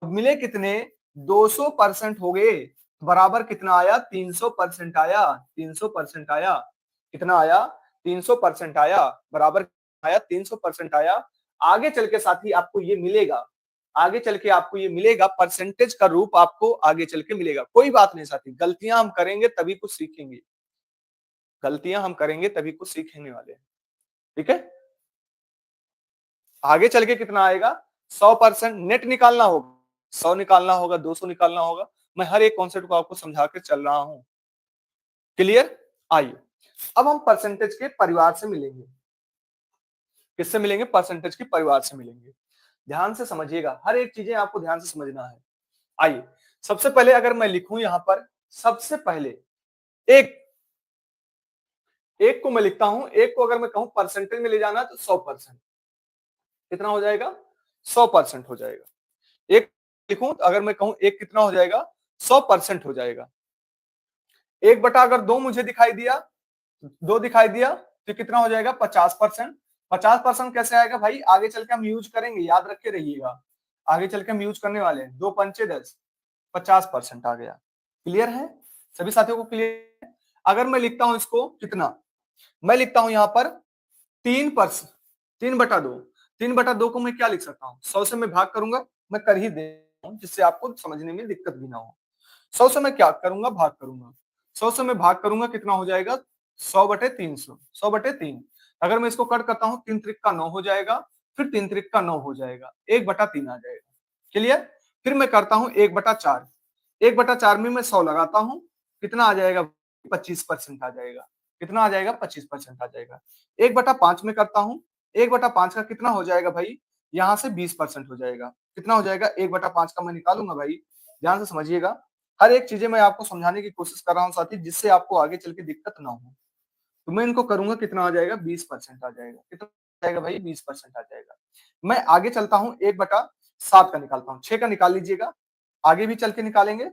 मिले कितने, 200% हो गए, बराबर कितना आया, 300% आया, 300% आया, कितना आया, 300% आया, बराबर आया, 300% आया। आगे चल के साथी आपको ये मिलेगा, आगे चल के आपको ये मिलेगा, परसेंटेज का रूप आपको आगे चल के मिलेगा। कोई बात नहीं साथी, गलतियां हम करेंगे तभी कुछ सीखेंगे, गलतियां हम करेंगे तभी कुछ सीखने वाले हैं, ठीक है। आगे चल के कितना आएगा, 100% नेट निकालना होगा, 100 निकालना होगा, 200 निकालना होगा। मैं हर एक कॉन्सेप्ट को आपको समझा के चल रहा हूं, क्लियर। आइए अब हम परसेंटेज के परिवार से मिलेंगे, किससे मिलेंगे, परसेंटेज के परिवार से मिलेंगे। ध्यान से समझिएगा, हर एक चीजें आपको ध्यान से समझना है। आइए सबसे पहले अगर मैं लिखूं यहां पर, सबसे पहले एक एक को मैं लिखता हूं, एक को अगर मैं कहूं परसेंटेज में ले जाना तो 100%, कितना हो जाएगा, 100% हो जाएगा। एक लिखूं तो अगर मैं कहूं एक कितना हो जाएगा, 100% हो जाएगा। एक बटा अगर दो मुझे दिखाई दिया, दो दिखाई दिया तो कितना हो जाएगा, 50%। 50% कैसे आएगा भाई, आगे चल के हम यूज करेंगे, याद रखे रहिएगा, आगे चल के हम यूज करने वाले हैं। 2 पंचे 10, 50% आ गया। क्लियर है सभी साथियों को, क्लियर है। अगर मैं लिखता हूं इसको कितना, मैं लिखता हूं यहां पर 3%, 3/2, 3/2 को मैं क्या लिख सकता हूँ, 100 से मैं भाग करूंगा, मैं कर ही दे रहा हूं जिससे आपको समझने में दिक्कत भी ना हो। 100 से मैं क्या करूंगा, भाग करूंगा, 100 से मैं भाग करूंगा, कितना हो जाएगा, 100/300, 100/3। अगर मैं इसको कट करता हूं, 3 त्रिक का 9 हो जाएगा, फिर 3 त्रिक का 9 हो जाएगा, 1/3 आ जाएगा। क्लियर। फिर मैं करता हूं 1/4, 1/4 में मैं 100 लगाता हूं, कितना आ जाएगा, 25% आ जाएगा, कितना आ जाएगा, 25% आ जाएगा। 1/5 में करता हूं, 1/5 का कितना हो जाएगा भाई, यहां से 20% हो जाएगा, कितना हो जाएगा, 1/5 का मैं निकालूंगा भाई। ध्यान से समझिएगा, हर एक चीजें मैं आपको समझाने की कोशिश कर रहा हूं साथी, जिससे आपको आगे चल के दिक्कत ना हो। तो मैं इनको करूंगा, कितना आ जाएगा, 20% आ जाएगा, कितना आ जाएगा भाई, 20% आ जाएगा। मैं आगे चलता हूं, 1/7 का निकालता हूं, 6 का निकाल लीजिएगा, आगे भी चल के निकालेंगे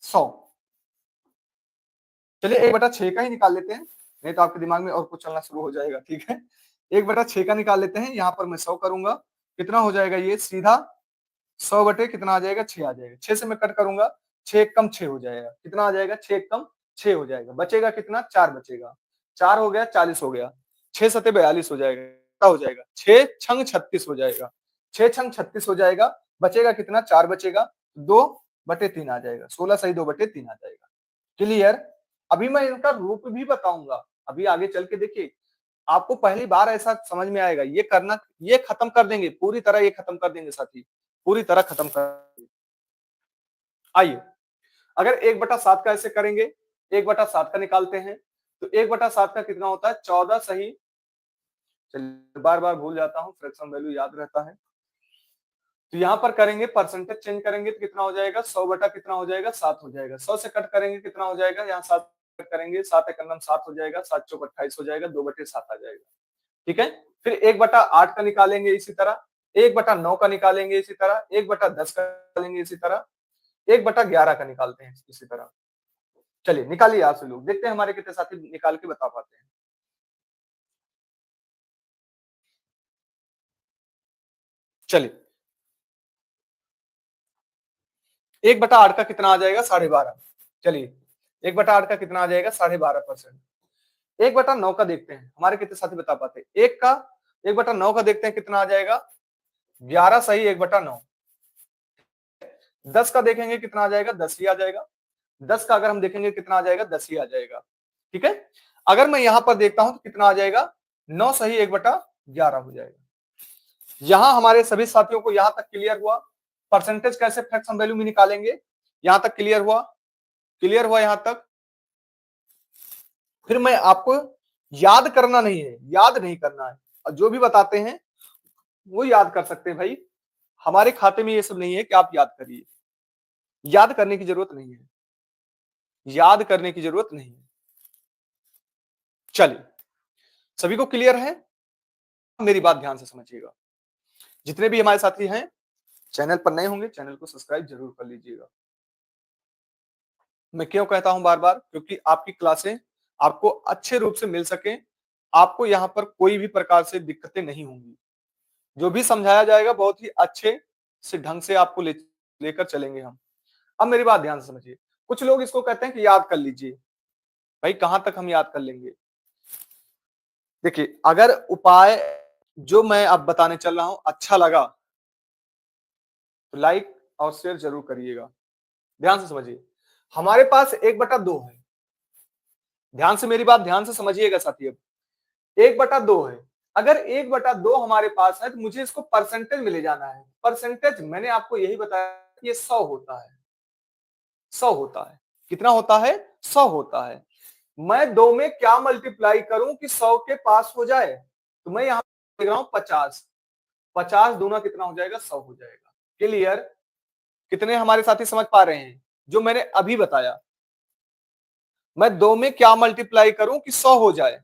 100। चलिए 1/6 का ही निकाल लेते हैं, नहीं तो आपके दिमाग में और कुछ चलना शुरू हो जाएगा, ठीक है। 1/6 का निकाल लेते हैं, यहाँ पर मैं 100 करूंगा, कितना हो जाएगा, ये सीधा 100 बटे कितना आ जाएगा, 6 आ जाएगा। 6 से मैं कट करूंगा, 6 कम 6 हो जाएगा, कितना आ जाएगा, 6 कम 6 हो जाएगा, बचेगा कितना, 4 बचेगा, 4 हो गया, 40 हो गया, 6 सते 42 हो जाएगा, कितना हो जाएगा, 6 छंग 36 हो जाएगा, 6 छंग 36 हो जाएगा, बचेगा कितना, 4 बचेगा, 2/3 आ जाएगा, 16 सही 2/3 आ जाएगा। क्लियर। अभी मैं इनका रूप भी बताऊंगा, अभी आगे चल के देखिए, आपको पहली बार ऐसा समझ में आएगा, ये करना, ये खत्म कर देंगे पूरी तरह, ये खत्म कर देंगे साथी, पूरी तरह खत्म कर देंगे। आइए अगर 1/7 का ऐसे करेंगे, 1/7 का निकालते हैं, तो 1/7 का कितना होता है, 14 सही, चलिए बार बार भूल जाता हूँ, फ्रैक्शन वैल्यू याद रहता है। तो यहाँ पर करेंगे, परसेंटेज चेंज करेंगे तो कितना हो जाएगा, 100 बटा कितना हो जाएगा, 7 हो जाएगा। 100 से कट करेंगे कितना हो जाएगा, यहाँ 7 करेंगे, 7 एक 7 हो जाएगा, 7 चौक 28 हो जाएगा, 2/7 आ जाएगा, ठीक है। फिर 1/8 का निकालेंगे इसी तरह, 1/9 का निकालेंगे इसी तरह, 1/10 का निकालेंगे इसी तरह, 1/11 का निकालते हैं इसी तरह। चलिए निकालिए आप से लोग, देखते हैं हमारे कितने साथी निकाल के बता पाते हैं। चलिए 1/8 का कितना आ जाएगा, 12.5। चलिए 1/8 का कितना आ जाएगा, 12.5%। 1/9 का देखते हैं, हमारे कितने साथी बता पाते हैं। 1/9 का देखते हैं कितना आ जाएगा, 11 सही 1/9। 10 का देखेंगे कितना आ जाएगा, 10 ही आ जाएगा। 10 का अगर हम देखेंगे कितना आ जाएगा, 10 ही आ जाएगा, ठीक है। अगर मैं यहां पर देखता हूं तो कितना आ जाएगा, 9 सही 1/11 हो जाएगा। यहां हमारे सभी साथियों को यहां तक क्लियर हुआ? परसेंटेज कैसे फ्रैक्शन वैल्यू में निकालेंगे, यहां तक क्लियर हुआ? क्लियर हुआ यहां तक? फिर मैं आपको याद करना नहीं है, याद नहीं करना है, और जो भी बताते हैं वो याद कर सकते हैं भाई। हमारे खाते में ये सब नहीं है कि आप याद करिए, याद करने की जरूरत नहीं है, याद करने की जरूरत नहीं है। चलिए, सभी को क्लियर है? मेरी बात ध्यान से समझिएगा। जितने भी हमारे साथी हैं, चैनल पर नए होंगे, चैनल को सब्सक्राइब जरूर कर लीजिएगा। मैं क्यों कहता हूं बार बार? क्योंकि आपकी क्लासें आपको अच्छे रूप से मिल सके, आपको यहां पर कोई भी प्रकार से दिक्कतें नहीं होंगी। जो भी समझाया जाएगा बहुत ही अच्छे से ढंग से आपको लेकर चलेंगे हम। अब मेरी बात ध्यान से समझिए। कुछ लोग इसको कहते हैं कि याद कर लीजिए। भाई कहां तक हम याद कर लेंगे? देखिए, अगर उपाय जो मैं अब बताने चल रहा हूं अच्छा लगा तो लाइक और शेयर जरूर करिएगा। ध्यान से समझिए। हमारे पास 1/2 है। ध्यान से मेरी बात ध्यान से समझिएगा साथी। अब 1/2 है। अगर 1/2 हमारे पास है तो मुझे इसको परसेंटेज में ले जाना है। परसेंटेज मैंने आपको यही बताया कि ये 100 होता है। 100 होता है। कितना होता है? 100 होता है। मैं 2 में क्या मल्टीप्लाई करूं कि 100 के पास हो जाए? तो मैं यहां लिख रहा हूं 50। 50 दूना कितना हो जाएगा? 100 हो जाएगा। क्लियर? कितने हमारे साथी समझ पा रहे हैं जो मैंने अभी बताया? मैं 2 में क्या मल्टीप्लाई करूं कि 100 हो जाए?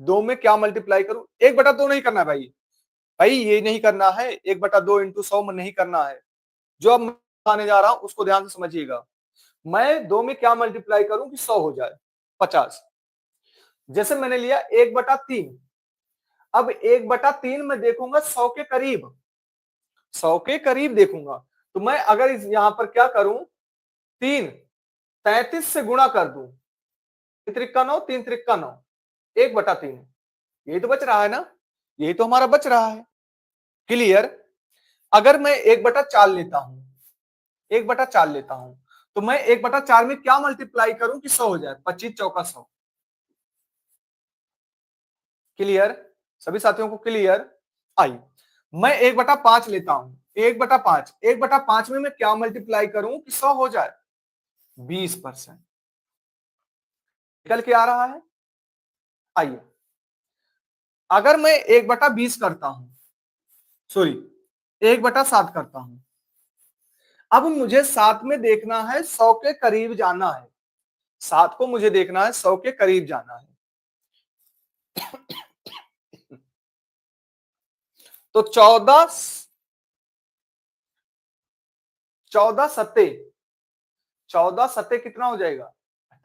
2 में क्या मल्टीप्लाई करूं? 1/2 नहीं करना भाई। भाई ये नहीं करना है, 1/2 इंटू 100 में नहीं करना है। जो अब मैं बताने जा रहा हूं उसको ध्यान से समझिएगा। मैं 2 में क्या मल्टीप्लाई करूं कि 100 हो जाए? 50। जैसे मैंने लिया 1/3। अब 1/3 में देखूंगा 100 के करीब, 100 के करीब देखूंगा। तो मैं अगर इस यहां पर क्या करूं, 3 33 से गुणा कर दूं, 3 त्रिक्का 9, 3 त्रिक्का 9, 1/3। यही तो बच रहा है ना, यही तो हमारा बच रहा है। क्लियर? अगर मैं 1/4 लेता हूं, 1/4 लेता हूं, तो मैं 1/4 में क्या मल्टीप्लाई करूं कि 100 हो जाए? 25 चौका 100। क्लियर? सभी साथियों को क्लियर? आई, मैं 1/5 लेता हूं, 1/5, 1/5 में मैं क्या मल्टीप्लाई करूं कि 100 हो जाए? 20%। निकल के आ रहा है? आइए, अगर मैं 1/20 करता हूं, सॉरी 1/7 करता हूं, अब मुझे 7 में देखना है 100 के करीब जाना है। 7 को मुझे देखना है 100 के करीब जाना है। तो 14 सत्ते, 14 सत्ते कितना हो जाएगा?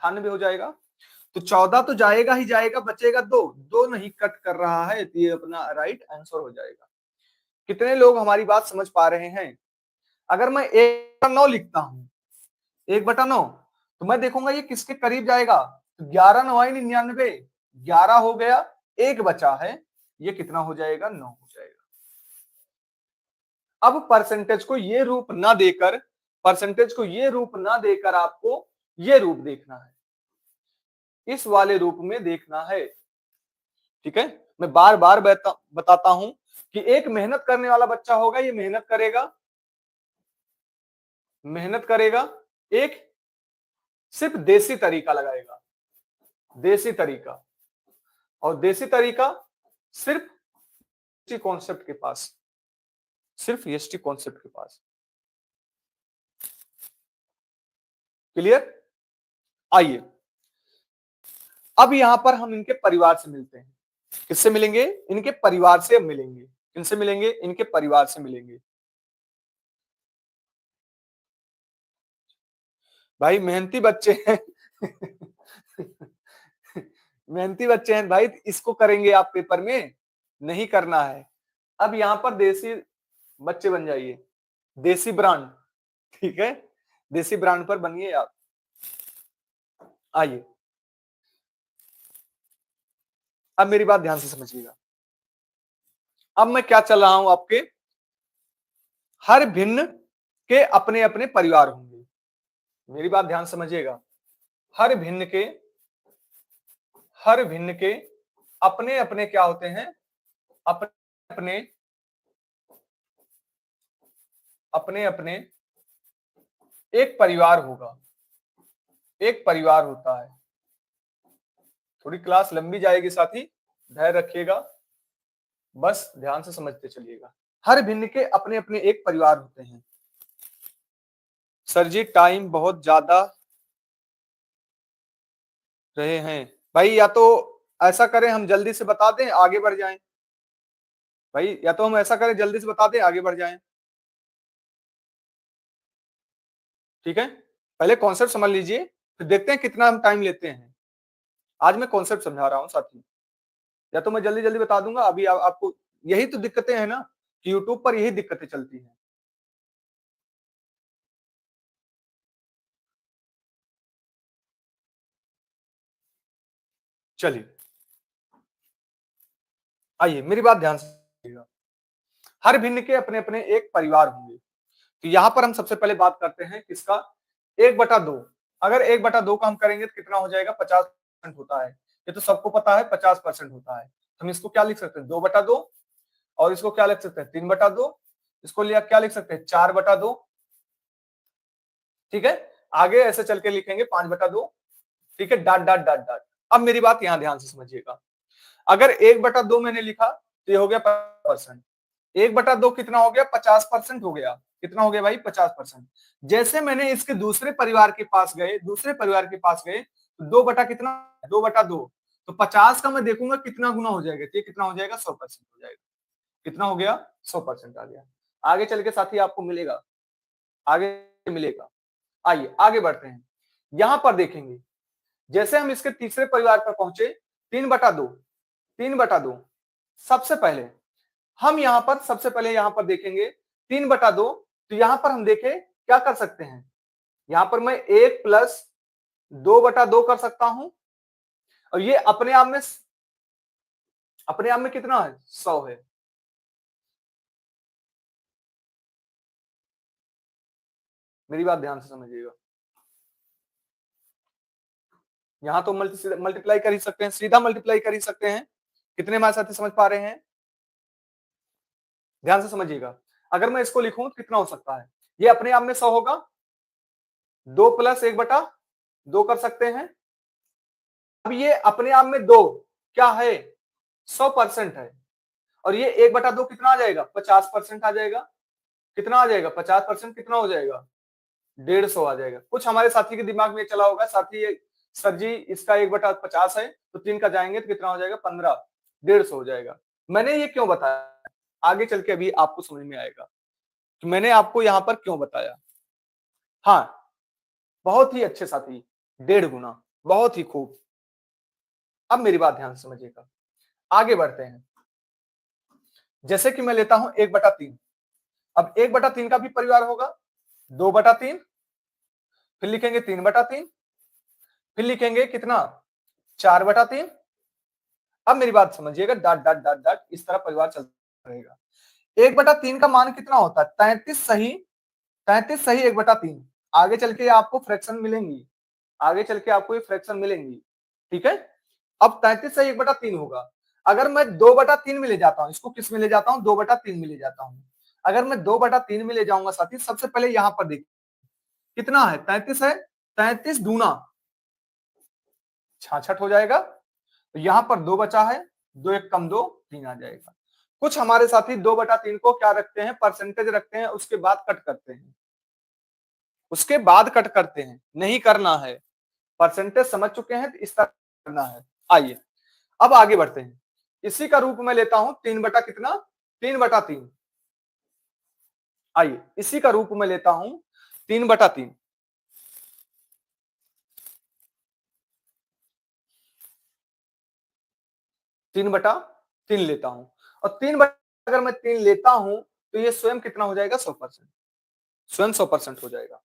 98 हो जाएगा। तो 14 तो जाएगा ही जाएगा, बचेगा 2, 2 नहीं कट कर रहा है, तो ये अपना राइट आंसर हो जाएगा। कितने लोग हमारी बात समझ पा रहे हैं? अगर मैं 1/9 लिखता हूं, 1/9, तो मैं देखूंगा ये किसके करीब जाएगा? तो 11 9 99, 11 हो गया, एक बचा है, ये कितना हो जाएगा? 9 हो जाएगा। अब परसेंटेज को ये रूप ना देकर, परसेंटेज को ये रूप ना देकर आपको ये रूप देखना है, इस वाले रूप में देखना है। ठीक है? मैं बार बार बताता हूं कि एक मेहनत करने वाला बच्चा होगा, ये मेहनत करेगा, मेहनत करेगा, एक सिर्फ देसी तरीका लगाएगा, देसी तरीका, और देसी तरीका सिर्फ कॉन्सेप्ट के पास, सिर्फ एसटी कॉन्सेप्ट के पास। क्लियर? आइए, अब यहां पर हम इनके परिवार से मिलते हैं। किससे मिलेंगे? इनके परिवार से हम मिलेंगे। किनसे मिलेंगे? इनके परिवार से मिलेंगे। भाई मेहनती बच्चे हैं। मेहनती बच्चे हैं भाई, इसको करेंगे आप पेपर में? नहीं करना है। अब यहां पर देसी बच्चे बन जाइए, देसी ब्रांड। ठीक है? देसी ब्रांड पर बनिए आप। आइए, अब मेरी बात ध्यान से समझिएगा। अब मैं क्या चल रहा हूं आपके, हर भिन्न के अपने अपने परिवार होंगे। मेरी बात ध्यान समझिएगा। हर भिन्न के, हर भिन्न के अपने अपने क्या होते हैं? अपने अपने अपने अपने एक परिवार होगा, एक परिवार होता है। थोड़ी क्लास लंबी जाएगी साथी, धैर्य रखिएगा, बस ध्यान से समझते चलिएगा। हर भिन्न के अपने अपने एक परिवार होते हैं। सर जी टाइम बहुत ज्यादा रहे हैं भाई, या तो ऐसा करें हम जल्दी से बता दें आगे बढ़ जाएं। भाई या तो हम ऐसा करें जल्दी से बता दें आगे बढ़ जाएं, ठीक है। पहले कॉन्सेप्ट समझ लीजिए, फिर देखते हैं कितना हम टाइम लेते हैं। आज मैं कॉन्सेप्ट समझा रहा हूं साथी, या तो मैं जल्दी जल्दी बता दूंगा अभी आपको। यही तो दिक्कतें हैं ना कि यूट्यूब पर यही दिक्कतें चलती हैं। चलिए आइए मेरी बात ध्यान से सुनिएगा। हर भिन्न के अपने अपने एक परिवार होंगे। तो यहां पर हम सबसे पहले बात करते हैं किसका, 1/2। अगर 1/2 का हम करेंगे तो कितना हो जाएगा, 50% होता है। ये तो सबको पता है 50% होता है। हम इसको क्या लिख सकते हैं, 2/2। और इसको क्या लिख सकते हैं, 3/2। इसको लिया क्या लिख सकते हैं, 4/2। ठीक है, आगे ऐसे चल के लिखेंगे 5/2। ठीक है, डाट डाट डाट डाट। अब मेरी बात यहां ध्यान से समझिएगा। अगर 1/2 मैंने लिखा तो ये हो गया 50%। 1/2 कितना हो गया, 50% हो गया। कितना हो गया भाई, 50%। जैसे मैंने इसके दूसरे परिवार के पास गए, दूसरे परिवार के पास गए तो 2/कितना, 2/2। तो 50 का मैं देखूंगा कितना गुना हो जाएगा, तो ये कितना हो जाएगा, 100% हो जाएगा। कितना हो गया, 100% आ गया। आगे चल के साथी आपको मिलेगा, आगे मिलेगा। आइए आगे बढ़ते हैं। यहां पर देखेंगे जैसे हम इसके तीसरे परिवार पर पहुंचे, 3/2, 3/2। सबसे पहले हम यहां पर सबसे पहले यहां पर देखेंगे 3/2। तो यहां पर हम देखें क्या कर सकते हैं, यहां पर मैं 1+2/2 कर सकता हूं। और ये अपने आप में कितना है, 100 है। मेरी बात ध्यान से समझिएगा। यहां तो मल्टीप्लाई कर ही सकते हैं, सीधा मल्टीप्लाई कर ही सकते हैं। कितने हमारे साथी समझ पा रहे हैं, ध्यान से समझिएगा। अगर मैं इसको लिखूं तो कितना हो सकता है, ये अपने आप में 100 होगा। 2+1/2 कर सकते हैं। अब ये अपने आप में 2 क्या है, 100% है। और ये 1/2 कितना आ जाएगा, 50% आ जाएगा। कितना आ जाएगा, 50%। कितना हो जाएगा, 150 आ जाएगा। कुछ हमारे साथी के दिमाग में चला होगा, साथी ये सर जी इसका 1/50 है तो 3 का जाएंगे तो कितना हो जाएगा, 15। 150 हो जाएगा। मैंने ये क्यों बताया, आगे चल के अभी आपको समझ में आएगा कि मैंने आपको यहां पर क्यों बताया। हाँ, बहुत ही अच्छे साथी, 1.5 गुना, बहुत ही खूब। अब मेरी बात ध्यान से समझिएगा, आगे बढ़ते हैं। जैसे कि मैं लेता हूं 1/3। अब 1/3 का भी परिवार होगा, 2/3। फिर लिखेंगे 3/3। फिर लिखेंगे कितना, 4/3। अब मेरी बात समझिएगा, डाट डाट डाट डाट इस तरह परिवार चलता रहेगा। 1/3 का मान कितना होता है, 33 सही। 33 सही 1/3। आगे चल के आपको फ्रैक्शन मिलेंगी, आगे चल के आपको ये फ्रैक्शन मिलेंगी। ठीक है, अब 33 सही 1/3 होगा। अगर मैं 2/3 में ले जाता हूं, इसको किस में ले जाता हूं, 2/3 में ले जाता हूं। अगर मैं 2/3 में ले जाऊंगा साथी, सबसे पहले यहां पर देखिए कितना है, 33 है। 33 दूना 66 हो जाएगा। तो यहां पर 2 बचा है, 2 एक कम 2, 3 आ जाएगा। कुछ हमारे साथी 2/3 को क्या रखते हैं, परसेंटेज रखते हैं, उसके बाद कट करते हैं, उसके बाद कट करते हैं। नहीं करना है, परसेंटेज समझ चुके हैं तो इस तरह करना है। आइए अब आगे बढ़ते हैं। इसी का रूप में लेता हूं 3/कितना, 3/3। आइए इसी का रूप में लेता हूं 3/3। 3/3 लेता हूं। और 3 अगर मैं 3 लेता हूं तो ये स्वयं कितना हो जाएगा, 100%। स्वयं 100% हो जाएगा।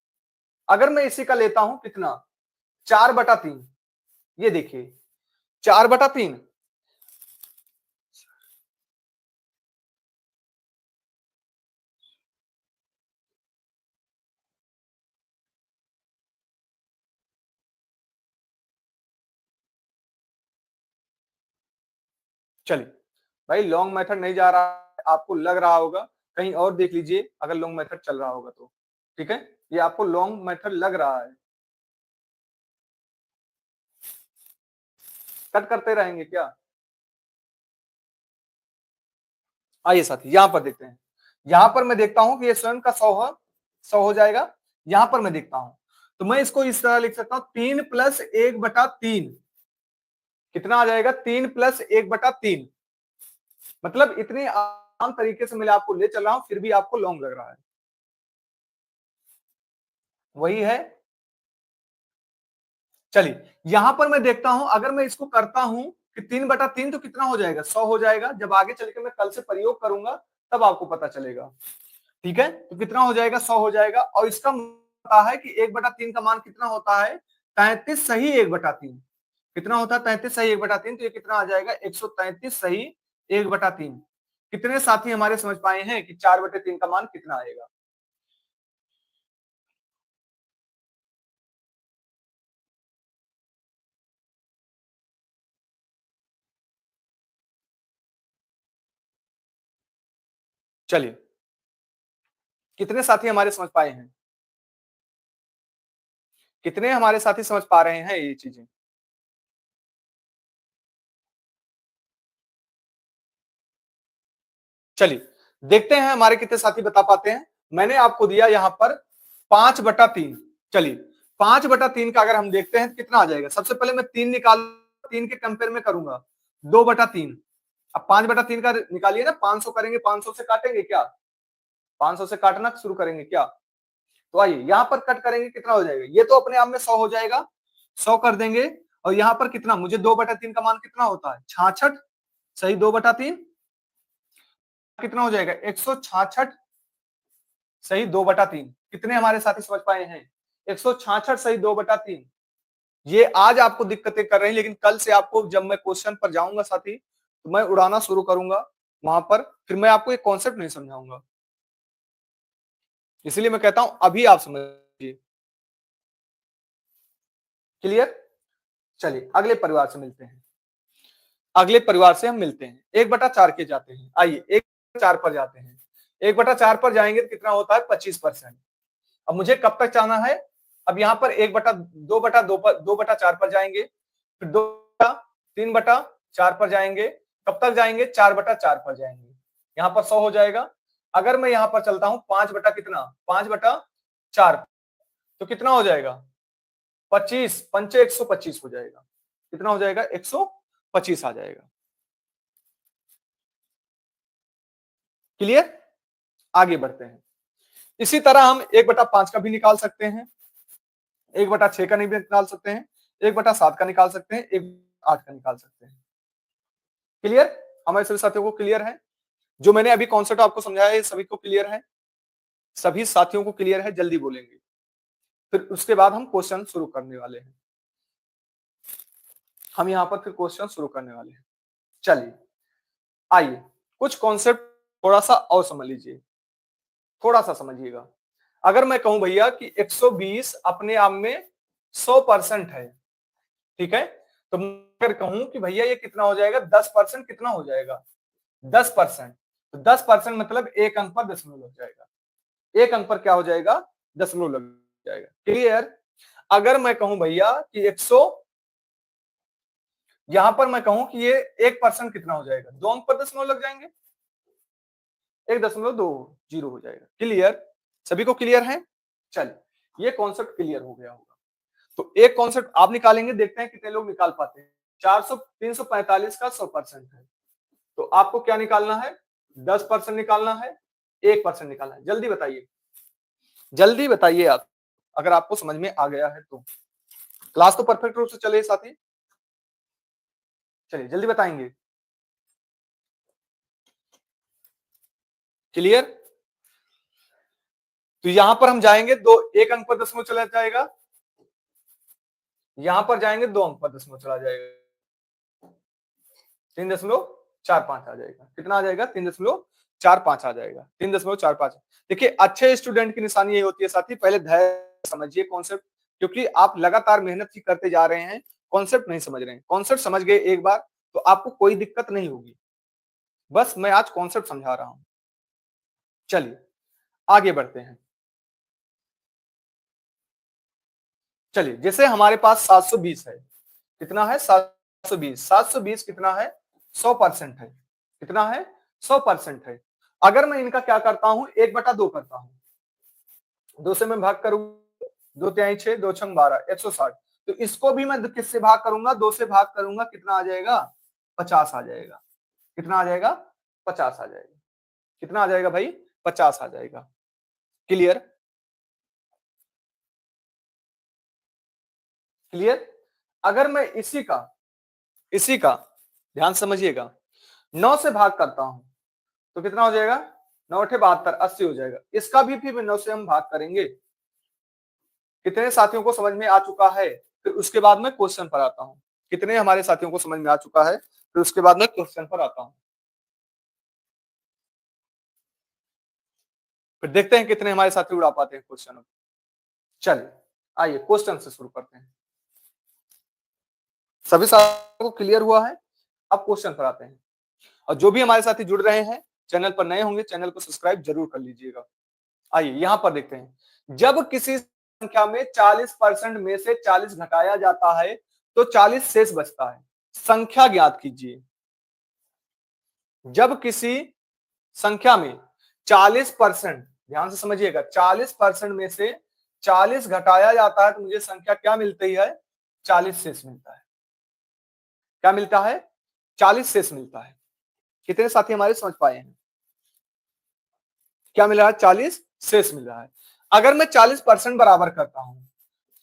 अगर मैं इसी का लेता हूं कितना, 4/3। ये देखिए 4/3। चलिए भाई, लॉन्ग मेथड नहीं जा रहा है, आपको लग रहा होगा कहीं और देख लीजिए अगर लॉन्ग मेथड चल रहा होगा तो। ठीक है, ये आपको लॉन्ग मेथड लग रहा है, कट करते रहेंगे क्या? आइए साथी यहां पर देखते हैं। यहां पर मैं देखता हूं कि ये स्वयं का 100 हो जाएगा। यहां पर मैं देखता हूं तो मैं इसको इस तरह लिख सकता हूं, 3+1/3 कितना आ जाएगा? 3+1/3। मतलब इतनी आसान तरीके से मैं आपको ले चल रहा हूं, फिर भी आपको लॉन्ग लग रहा है। वही है। चलिए यहां पर मैं देखता हूं, अगर मैं इसको करता हूं कि 3/3 तो कितना हो जाएगा? 100 हो जाएगा। जब आगे चल के मैं कल से प्रयोग करूंगा तब आपको पता चलेगा। ठीक है, तो कितना हो जाएगा? 100 हो जाएगा। और इसका पता है कि 1/3 का मान कितना होता है? 33 सही 1/3। कितना होता है? 33 सही 1/3। तो ये कितना आ जाएगा? 133 सही 1/3। कितने साथी हमारे समझ पाए हैं कि 4/3 का मान कितना आएगा? चलिए, कितने साथी हमारे समझ पाए हैं? कितने हमारे साथी समझ पा रहे हैं ये चीजें? चलिए देखते हैं हमारे कितने साथी बता पाते हैं। मैंने आपको दिया यहां पर 5/3। चलिए 5/3 का अगर हम देखते हैं तो कितना आ जाएगा? सबसे पहले मैं 3 निकाल, 3 के कंपेयर में करूंगा 2/3। अब 5/3 का निकालिए ना, 500 करेंगे, 500 से काटेंगे क्या? 500 से काटना शुरू करेंगे क्या? तो आइए यहां पर कट करेंगे, कितना हो जाएगा? ये तो अपने आप में 100 हो जाएगा, 100 कर देंगे। और यहां पर कितना, मुझे 2/3 का मान कितना होता है? 66 सही 2/3। कितना हो जाएगा? 166 सही 2/3। कितने हमारे साथी समझ पाए हैं? 166 सही 2/3। ये आज आपको दिक्कतें कर रही हैं, लेकिन कल से आपको जब मैं क्वेश्चन पर जाऊंगा साथी तो मैं उड़ाना शुरू करूंगा वहां पर, फिर मैं आपको एक कॉन्सेप्ट नहीं समझाऊंगा। इसलिए मैं कहता हूं अभी आप समझिए। क्लियर? चलिए अगले परिवार से मिलते हैं। अगले परिवार से हम मिलते हैं। 1/4 के जाते हैं। आइए 1/4 पर जाते हैं। 1/4 पर जाएंगे तो कितना होता है? 25%। अब मुझे कब तक जाना है? अब यहाँ पर 2/4 पर जाएंगे, फिर 3/4 पर जाएंगे। कब तक जाएंगे? 4/4 पर जाएंगे। यहाँ पर 100 हो जाएगा। अगर मैं यहाँ पर चलता हूँ 5 बटा कितना, 5/4, तो कितना हो जाएगा? 25 पंचे 125 हो जाएगा। कितना हो जाएगा? 125 आ जाएगा। क्लियर? आगे बढ़ते हैं। इसी तरह हम 1/5 का भी निकाल सकते हैं, 1/6 का नहीं भी निकाल सकते हैं, 1/7 का निकाल सकते हैं, 1/8 का निकाल सकते हैं। क्लियर? हमारे सभी साथियों को क्लियर है? जो मैंने अभी कॉन्सेप्ट आपको समझाया है सभी को क्लियर है? सभी साथियों को क्लियर है? जल्दी बोलेंगे, फिर उसके बाद हम क्वेश्चन शुरू करने वाले हैं। हम यहाँ पर फिर क्वेश्चन शुरू करने वाले हैं। चलिए आइए कुछ कॉन्सेप्ट थोड़ा सा और समझ लीजिए, थोड़ा सा समझिएगा। अगर मैं कहूं भैया कि 120 अपने आप में 100% है, ठीक है, तो मैं अगर कहूं कि भैया ये कितना हो जाएगा? 10% कितना हो जाएगा? 10%। तो 10% मतलब एक अंक पर दशमलव लग जाएगा। एक अंक पर क्या हो जाएगा? दशमलव लग जाएगा। क्लियर? अगर मैं कहूं भैया कि 100, यहां पर मैं कहूं कि ये 1% कितना हो जाएगा? 2 अंक पर दशमलव लग जाएंगे, 1.20 हो जाएगा। क्लियर? सभी को क्लियर है? चलिए ये कॉन्सेप्ट क्लियर हो गया होगा। तो एक कॉन्सेप्ट आप निकालेंगे, देखते हैं कितने लोग निकाल पाते हैं। 345 का 100% है, तो आपको क्या निकालना है? 10% निकालना है, 1% निकालना है। जल्दी बताइए, जल्दी बताइए आप, अगर आपको समझ में आ गया है तो। क्लास तो परफेक्ट रूप से चले साथी, चलिए जल्दी बताएंगे। क्लियर? तो यहां पर हम जाएंगे, दो एक अंक पर दशमलव चला जाएगा, यहां पर जाएंगे 2 अंक पर दशमलव चला जाएगा, 3.45 आ जाएगा। कितना आ जाएगा? 3.45 आ जाएगा, 3.45। देखिए अच्छे स्टूडेंट की निशानी यही होती है साथी, पहले धैर्य समझिए कॉन्सेप्ट, क्योंकि आप लगातार मेहनत ही करते जा रहे हैं, कॉन्सेप्ट नहीं समझ रहे हैं। कॉन्सेप्ट समझ गए एक बार तो आपको कोई दिक्कत नहीं होगी। बस मैं आज कॉन्सेप्ट समझा रहा हूं। चलिए आगे बढ़ते हैं। चलिए जैसे हमारे पास 720 है, कितना है 720, 720 कितना है 100% है, कितना है 100% है। अगर मैं इनका क्या करता हूं 1/2 करता हूं, 2 से मैं भाग करूं, 2 तिहाई 6, 2 छंग 12, 160। तो इसको भी मैं किससे भाग करूंगा 2 से भाग करूंगा, कितना आ जाएगा 50 आ जाएगा, कितना आ जाएगा 50 आ जाएगा, कितना आ जाएगा भाई 50 आ जाएगा। Clear, clear. अगर मैं इसी का ध्यान समझिएगा 9 से भाग करता हूं तो कितना हो जाएगा 9 अठे 72, 80 हो जाएगा। इसका भी फिर 9 से हम भाग करेंगे। कितने साथियों को समझ में आ चुका है, फिर उसके बाद में क्वेश्चन पर आता हूं। कितने हमारे साथियों को समझ में आ चुका है, फिर उसके बाद में क्वेश्चन पर आता हूं। फिर देखते हैं कितने हमारे साथी उड़ा पाते हैं क्वेश्चन। चलिए आइए क्वेश्चन से शुरू करते हैं। सभी साथियों को क्लियर हुआ है? अब क्वेश्चन पर आते हैं। और जो भी हमारे साथी जुड़ रहे हैं, चैनल पर नए होंगे, चैनल को सब्सक्राइब जरूर कर लीजिएगा। आइए यहां पर देखते हैं। जब किसी संख्या में 40% में से 40 घटाया जाता है तो 40 शेष बचता है। संख्या ज्ञात कीजिए। जब किसी संख्या में 40%, ध्यान से समझिएगा, 40% में से 40 घटाया जाता है तो मुझे संख्या क्या मिलती है 40 शेष मिलता है। क्या मिलता है 40 शेष मिलता है। कितने साथी हमारे समझ पाए हैं? क्या मिल रहा है 40 शेष मिल रहा है। अगर मैं 40% बराबर करता हूं,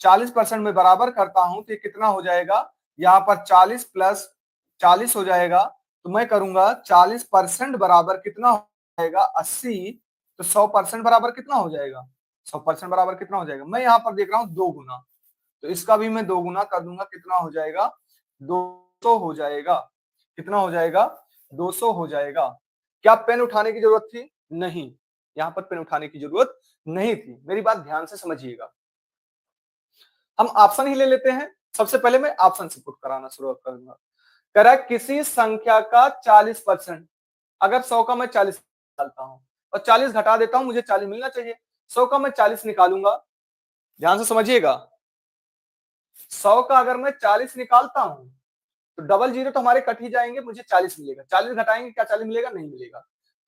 40% में बराबर करता हूं तो ये कितना हो जाएगा, यहां पर 40 प्लस 40 हो जाएगा। तो मैं करूंगा 40% बराबर कितना हो जाएगा 80। तो 100% बराबर कितना हो जाएगा, 100% बराबर कितना हो जाएगा, मैं यहां पर देख रहा हूं 2 गुना। तो इसका भी मैं 2 गुना कर दूंगा, कितना हो जाएगा 200 हो जाएगा। कितना हो जाएगा 200 हो जाएगा। क्या पेन उठाने की जरूरत थी? नहीं, यहां पर पेन उठाने की जरूरत नहीं थी। मेरी बात ध्यान से समझिएगा। हम ऑप्शन ही ले लेते हैं। सबसे पहले मैं ऑप्शन से पुट कराना शुरू करूंगा। कह रहा है किसी संख्या का 40%, अगर 100 का मैं 40 निकालता हूं और 40 घटा देता हूं, मुझे 40 मिलना चाहिए। 100 का मैं 40 निकालूंगा, ध्यान से समझिएगा। 100 का अगर मैं 40 निकालता हूं तो डबल जीरो तो हमारे कट ही जाएंगे, मुझे 40 मिलेगा। 40 घटाएंगे, क्या 40 मिलेगा? नहीं मिलेगा।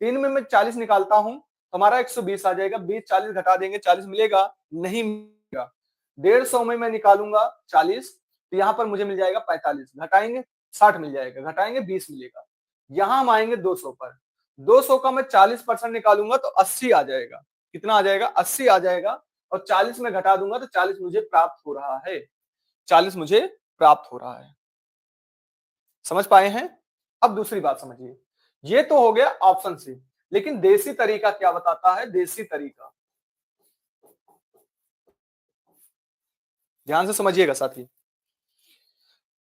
3 में मैं 40 निकालता हूं तो हमारा 120 आ जाएगा। 20 40 घटा देंगे, 40 मिलेगा? नहीं मिलेगा। 150 में मैं निकालूंगा 40 तो यहां पर मुझे मिल जाएगा 45, घटाएंगे 60 मिल जाएगा, घटाएंगे 20 मिलेगा। यहां हम आएंगे 200 पर। 200 का मैं 40% निकालूंगा तो 80 आ जाएगा। कितना आ जाएगा 80 आ जाएगा। और 40 में घटा दूंगा तो 40 मुझे प्राप्त हो रहा है। 40 मुझे प्राप्त हो रहा है। समझ पाए हैं? अब दूसरी बात समझिए। ये तो हो गया ऑप्शन सी, लेकिन देसी तरीका क्या बताता है? देसी तरीका ध्यान से समझिएगा साथी।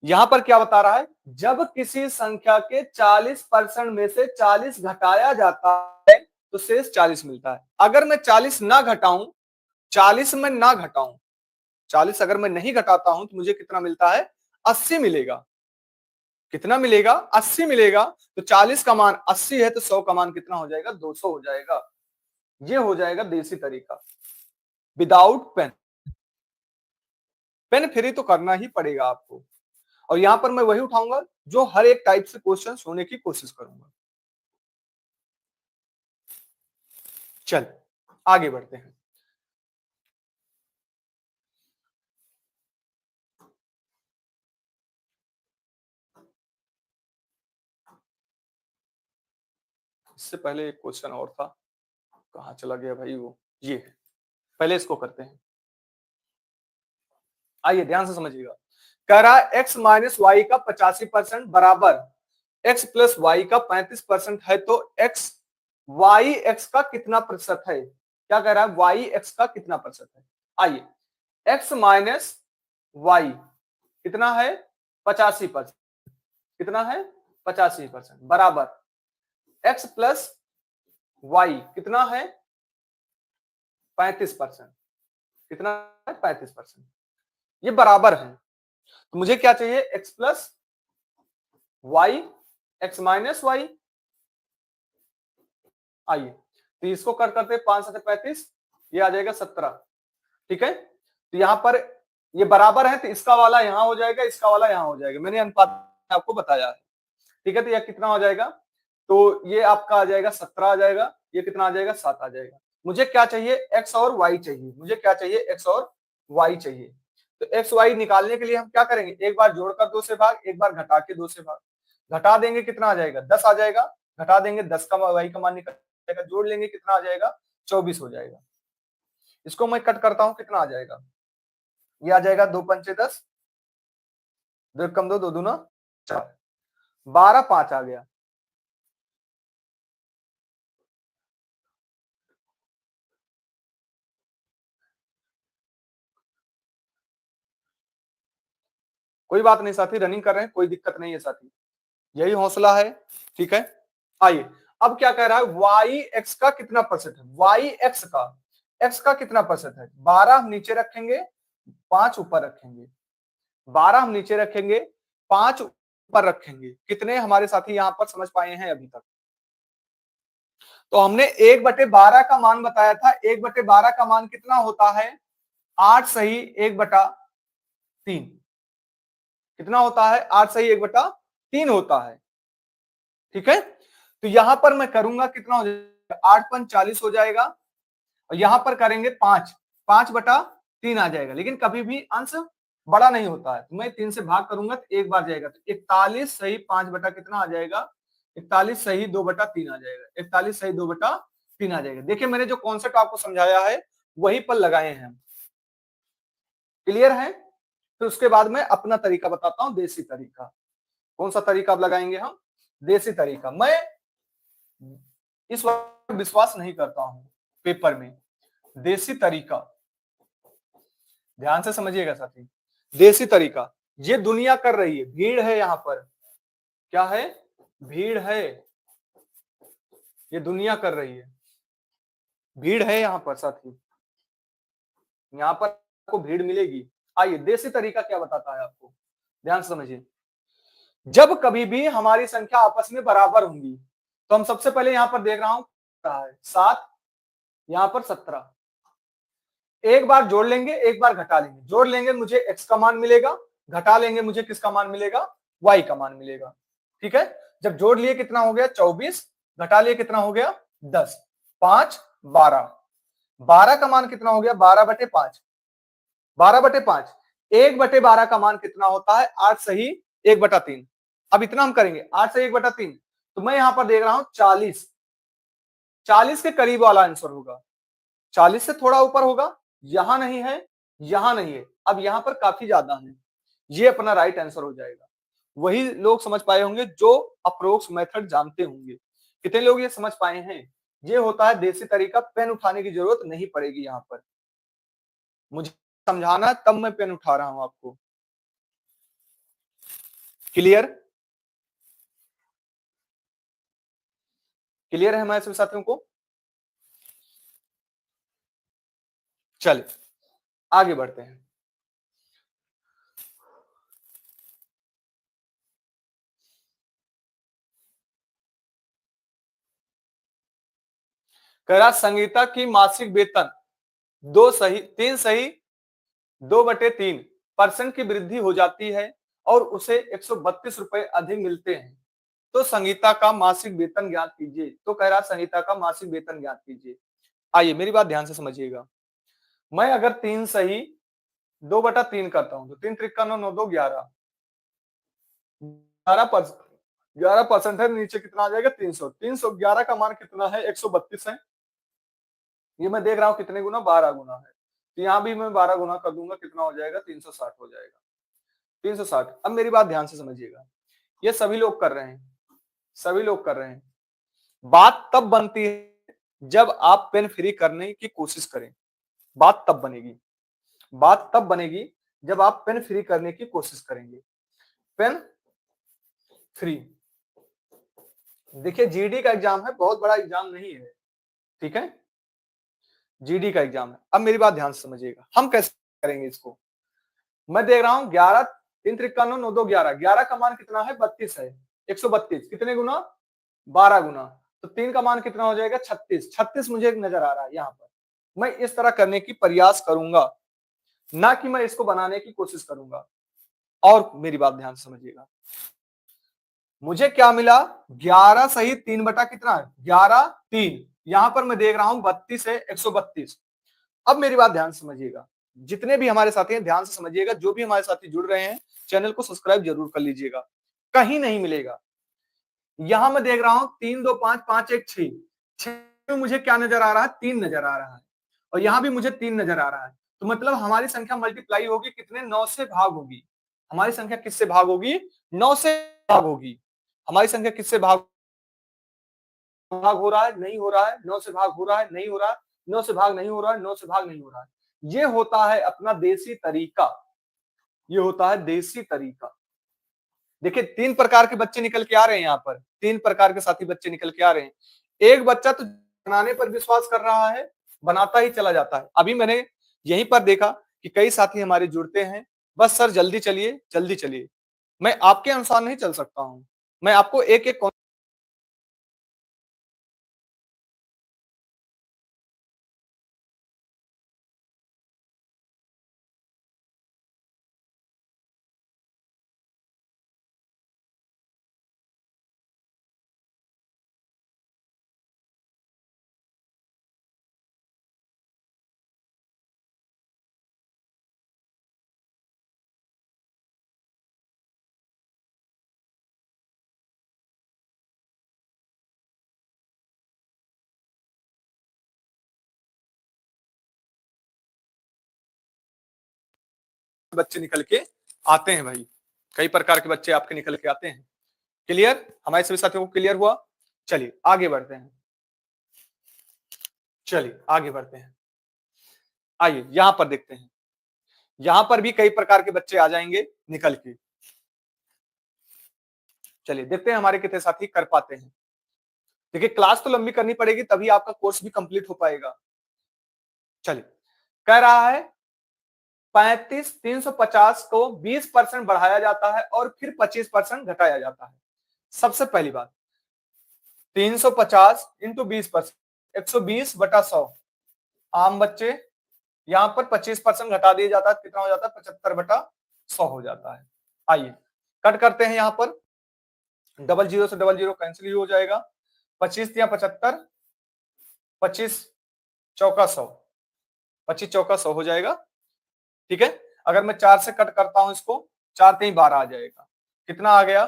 यहां पर क्या बता रहा है, जब किसी संख्या के 40% में से 40 घटाया जाता है तो शेष 40 मिलता है। अगर मैं 40 ना घटाऊं, 40 में ना घटाऊं, 40 अगर मैं नहीं घटाता हूं तो मुझे कितना मिलता है 80 मिलेगा। कितना मिलेगा 80 मिलेगा। तो 40 का मान 80 है तो 100 का मान कितना हो जाएगा 200 हो जाएगा। ये हो जाएगा देसी तरीका, विदाउट पेन। पेन फ्री तो करना ही पड़ेगा आपको। और यहां पर मैं वही उठाऊंगा जो हर एक टाइप से क्वेश्चन होने की कोशिश करूंगा। चल आगे बढ़ते हैं। इससे पहले एक क्वेश्चन और था, कहां चला गया भाई वो, ये है। पहले इसको करते हैं। आइए ध्यान से समझिएगा। कह रहा है x माइनस वाई का 85% बराबर x प्लस वाई का 35% है तो x वाई x का कितना प्रतिशत है? क्या कह रहा है वाई x का कितना प्रतिशत है? आइए x माइनस वाई कितना है 85%, कितना है 85% बराबर x प्लस वाई कितना है 35%, कितना है 35%। ये बराबर है तो मुझे क्या चाहिए x plus Y, x minus Y. आइए 30 को कट करते 5 7 35, ये आ जाएगा 17। ठीक है, तो यहाँ पर ये बराबर है तो इसका वाला यहाँ हो जाएगा, इसका वाला यहाँ हो जाएगा, मैंने अनुपात आपको बताया है। ठीक है, तो यह कितना हो जाएगा, तो ये आपका आ जाएगा 17 आ जाएगा, ये कितना आ जाएगा 7 आ जाएगा। मुझे क्या चाहिए, एक्स और वाई चाहिए, मुझे क्या चाहिए, एक्स और वाई चाहिए। तो एक्स वाई निकालने के लिए हम क्या करेंगे, एक बार जोड़कर 2 से भाग, एक बार घटा के 2 से भाग। घटा देंगे कितना आ जाएगा, 10 आ जाएगा, घटा देंगे 10 का वाई का मान निकल जाएगा, जोड़ लेंगे कितना आ जाएगा, 24 हो जाएगा। इसको मैं कट करता हूं, कितना आ जाएगा, ये आ जाएगा 2 पंचे 10, 2 कम 2, 2 दूना 4, 12 5 आ गया। कोई बात नहीं साथी, रनिंग कर रहे हैं, कोई दिक्कत नहीं है साथी, यही हौसला है। ठीक है, आइए अब क्या कह रहा है, वाई एक्स का कितना प्रतिशत है, वाई एक्स का कितना प्रतिशत है, 12 हम नीचे रखेंगे, 5 ऊपर रखेंगे, 12 हम नीचे रखेंगे, 5 ऊपर रखेंगे, कितने हमारे साथी यहां पर समझ पाए हैं अभी तक। तो हमने 1/12 का मान बताया था, 1/12 का मान कितना होता है, 8 सही 1/3, कितना होता है, 8 सही 1/3 होता है। ठीक है, तो यहां पर मैं करूंगा कितना हो जाएगा, 8 पंच 40 हो जाएगा, और यहां पर करेंगे 5, 5/3 आ जाएगा, लेकिन कभी भी अंश बड़ा नहीं होता है, तो मैं 3 से भाग करूंगा तो एक बार जाएगा, तो 41 सही 5 बटा कितना आ जाएगा, 41 सही 2/3 आ जाएगा, 41 सही 2/3 आ जाएगा। देखिए मैंने जो कॉन्सेप्ट आपको समझाया है वही पर लगाए हैं, क्लियर है। तो उसके बाद में अपना तरीका बताता हूं, देसी तरीका। कौन सा तरीका अब लगाएंगे हम, देसी तरीका। मैं इस वक्त विश्वास नहीं करता हूं पेपर में, देसी तरीका, ध्यान से समझिएगा साथी, देसी तरीका ये दुनिया कर रही है, भीड़ है यहाँ पर, क्या है, भीड़ है, ये दुनिया कर रही है, भीड़ है यहाँ पर साथी, यहाँ पर आपको भीड़ मिलेगी। आइए देसी तरीका क्या बताता है आपको, ध्यान से समझिए। जब कभी भी हमारी संख्या आपस में बराबर होंगी, तो हम सबसे पहले यहां पर देख रहा हूं 7, यहां पर 17, एक बार जोड़ लेंगे एक बार घटा लेंगे, जोड़ लेंगे मुझे एक्स का मान मिलेगा, घटा लेंगे मुझे किसका मान मिलेगा, वाई का मान मिलेगा। ठीक है, जब जोड़ लिए कितना हो गया 24, घटा लिए कितना हो गया 10, 5 12, 12 का मान कितना हो गया 12/5, 12/5, 1/12 का मान कितना होता है 8 सही 1/3। अब इतना हम करेंगे 8 सही 1/3, तो मैं यहां पर देख रहा हूं 40, 40 के करीब वाला आंसर होगा, 40 से थोड़ा ऊपर होगा, यहां नहीं है, यहां नहीं है, अब यहां पर काफी ज्यादा है, ये अपना राइट आंसर हो जाएगा। वही लोग समझ पाए होंगे जो अप्रोक्स मेथड जानते होंगे। कितने लोग ये समझ पाए हैं, ये होता है देसी तरीका, पेन उठाने की जरूरत नहीं पड़ेगी यहां पर, मुझे समझाना तब मैं पेन उठा रहा हूं आपको, क्लियर, क्लियर है हमारे सभी साथियों को। चलिए आगे बढ़ते हैं। कह रहा संगीता की मासिक वेतन 2.3% की वृद्धि हो जाती है और उसे 132 रुपए अधिक मिलते हैं, तो संगीता का मासिक वेतन ज्ञात कीजिए। तो कह रहा संगीता का मासिक वेतन ज्ञात कीजिए। आइए मेरी बात ध्यान से समझिएगा, मैं अगर 3 सही 2/3 करता हूं तो 3 त्रिका 9 9 2 11, 11% है, नीचे कितना आ जाएगा 300, 311 का मान कितना है 132 है, ये मैं देख रहा हूं कितने गुना 12 गुना है, तो यहां भी मैं 12 गुना कर दूंगा, कितना हो जाएगा 360 हो जाएगा, 360। अब मेरी बात ध्यान से समझिएगा, ये सभी लोग कर रहे हैं, सभी लोग कर रहे हैं, बात तब बनती है जब आप पेन फ्री करने की कोशिश करें, बात तब बनेगी, बात तब बनेगी जब आप पेन फ्री करने की कोशिश करेंगे, पेन फ्री। देखिए जीडी का एग्जाम है, बहुत बड़ा एग्जाम नहीं है, ठीक है, जीडी का एग्जाम है। अब मेरी बात ध्यान से समझिएगा, हम कैसे करेंगे इसको, मैं देख रहा हूं 11 3 त्रिका 9 9 2 11, 11 का मान कितना है 32 है, 132 कितने गुना 12 गुना, तो 3 का मान कितना हो जाएगा 36। 36 मुझे नजर आ रहा है यहाँ पर। मैं इस तरह करने की प्रयास करूंगा, ना कि मैं इसको बनाने की कोशिश करूंगा। और मेरी बात ध्यान से समझिएगा, मुझे क्या मिला 11 सही 3 बटा कितना है 11 3। यहां पर मैं देख रहा हूं 32 है 132। अब मेरी बात ध्यान से समझिएगा, जितने भी हमारे साथी हैं ध्यान से समझिएगा, जो भी हमारे साथी जुड़ रहे हैं चैनल को सब्सक्राइब जरूर कर लीजिएगा, कहीं नहीं मिलेगा। यहां मैं देख रहा हूं 3 2 5 5 1 6, 6 में मुझे क्या नजर आ रहा है 3 नजर आ रहा है, और यहां भी मुझे 3 नजर आ रहा है। तो मतलब हमारी संख्या मल्टीप्लाई होगी कितने 9 से भाग होगी। हमारी संख्या किससे भाग होगी 9 से भाग होगी। हमारी संख्या किससे भाग भाग हो रहा है नहीं हो रहा है, 9 से भाग हो रहा है नहीं हो रहा है, 9 से भाग नहीं हो रहा है, 9 से भाग नहीं हो रहा है। ये होता है अपना देसी तरीका, ये होता है देसी तरीका। देखिए 3 प्रकार के बच्चे निकल के आ रहे हैं, यहाँ पर 3 प्रकार के साथी बच्चे निकल के आ रहे हैं। एक बच्चा तो बनाने पर विश्वास कर रहा है, बनाता ही चला जाता है। अभी मैंने यहीं पर देखा कि कई साथी हमारे जुड़ते हैं, बस सर जल्दी चलिए जल्दी चलिए। मैं आपके अनुसार नहीं चल सकता हूं, मैं आपको एक एक बच्चे निकल के आते हैं भाई, कई प्रकार के बच्चे आपके निकल के आते हैं। क्लियर, हमारे सभी साथियों को क्लियर हुआ। चलिए आगे बढ़ते हैं, चलिए आगे बढ़ते हैं। आइए यहां पर देखते हैं, यहां पर भी कई प्रकार के बच्चे आ जाएंगे निकल के। चलिए देखते हैं हमारे कितने साथी कर पाते हैं। देखिए क्लास तो लंबी करनी पड़ेगी तभी आपका कोर्स भी कंप्लीट हो पाएगा। चलिए कह रहा है 35 350 को 20% बढ़ाया जाता है और फिर 25% घटाया जाता है। सबसे पहली बात 350 इंटू 20%, 120 बटा 100। आम बच्चे यहां पर 25% घटा दिया जाता है, कितना हो जाता है 75 बटा 100 हो जाता है। आइए कट करते हैं, यहां पर डबल जीरो से डबल जीरो कैंसिल ही हो जाएगा। 25 या 75, 25 चौका 100, 25 चौका 100 हो जाएगा। ठीक है, अगर मैं 4 से कट करता हूं इसको, 4 3 12 आ जाएगा। कितना आ गया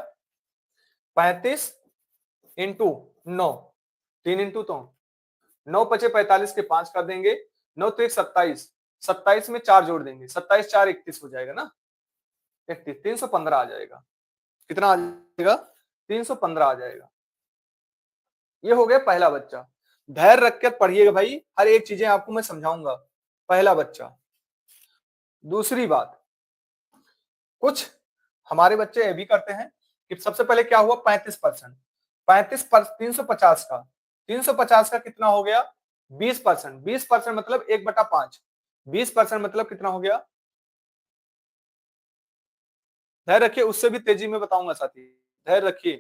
35 इंटू 9, 3 इंटू तो 9 पचे 45 के 5 कर देंगे, 9 तो 1 27, 27 में 4 जोड़ देंगे, 27 4 31 हो जाएगा ना, 31 315 आ जाएगा। कितना आ जाएगा 315 आ जाएगा। ये हो गया पहला बच्चा। धैर्य रख कर पढ़िएगा भाई, हर एक चीजें आपको मैं समझाऊंगा। पहला बच्चा। दूसरी बात, कुछ हमारे बच्चे ये भी करते हैं कि सबसे पहले क्या हुआ 35%, 35 पर 350 का, 350 का कितना हो गया 20%, 20% मतलब 1/5, 20% मतलब कितना हो गया, धैर्य रखिए उससे भी तेजी में बताऊंगा साथी, धैर्य रखिए।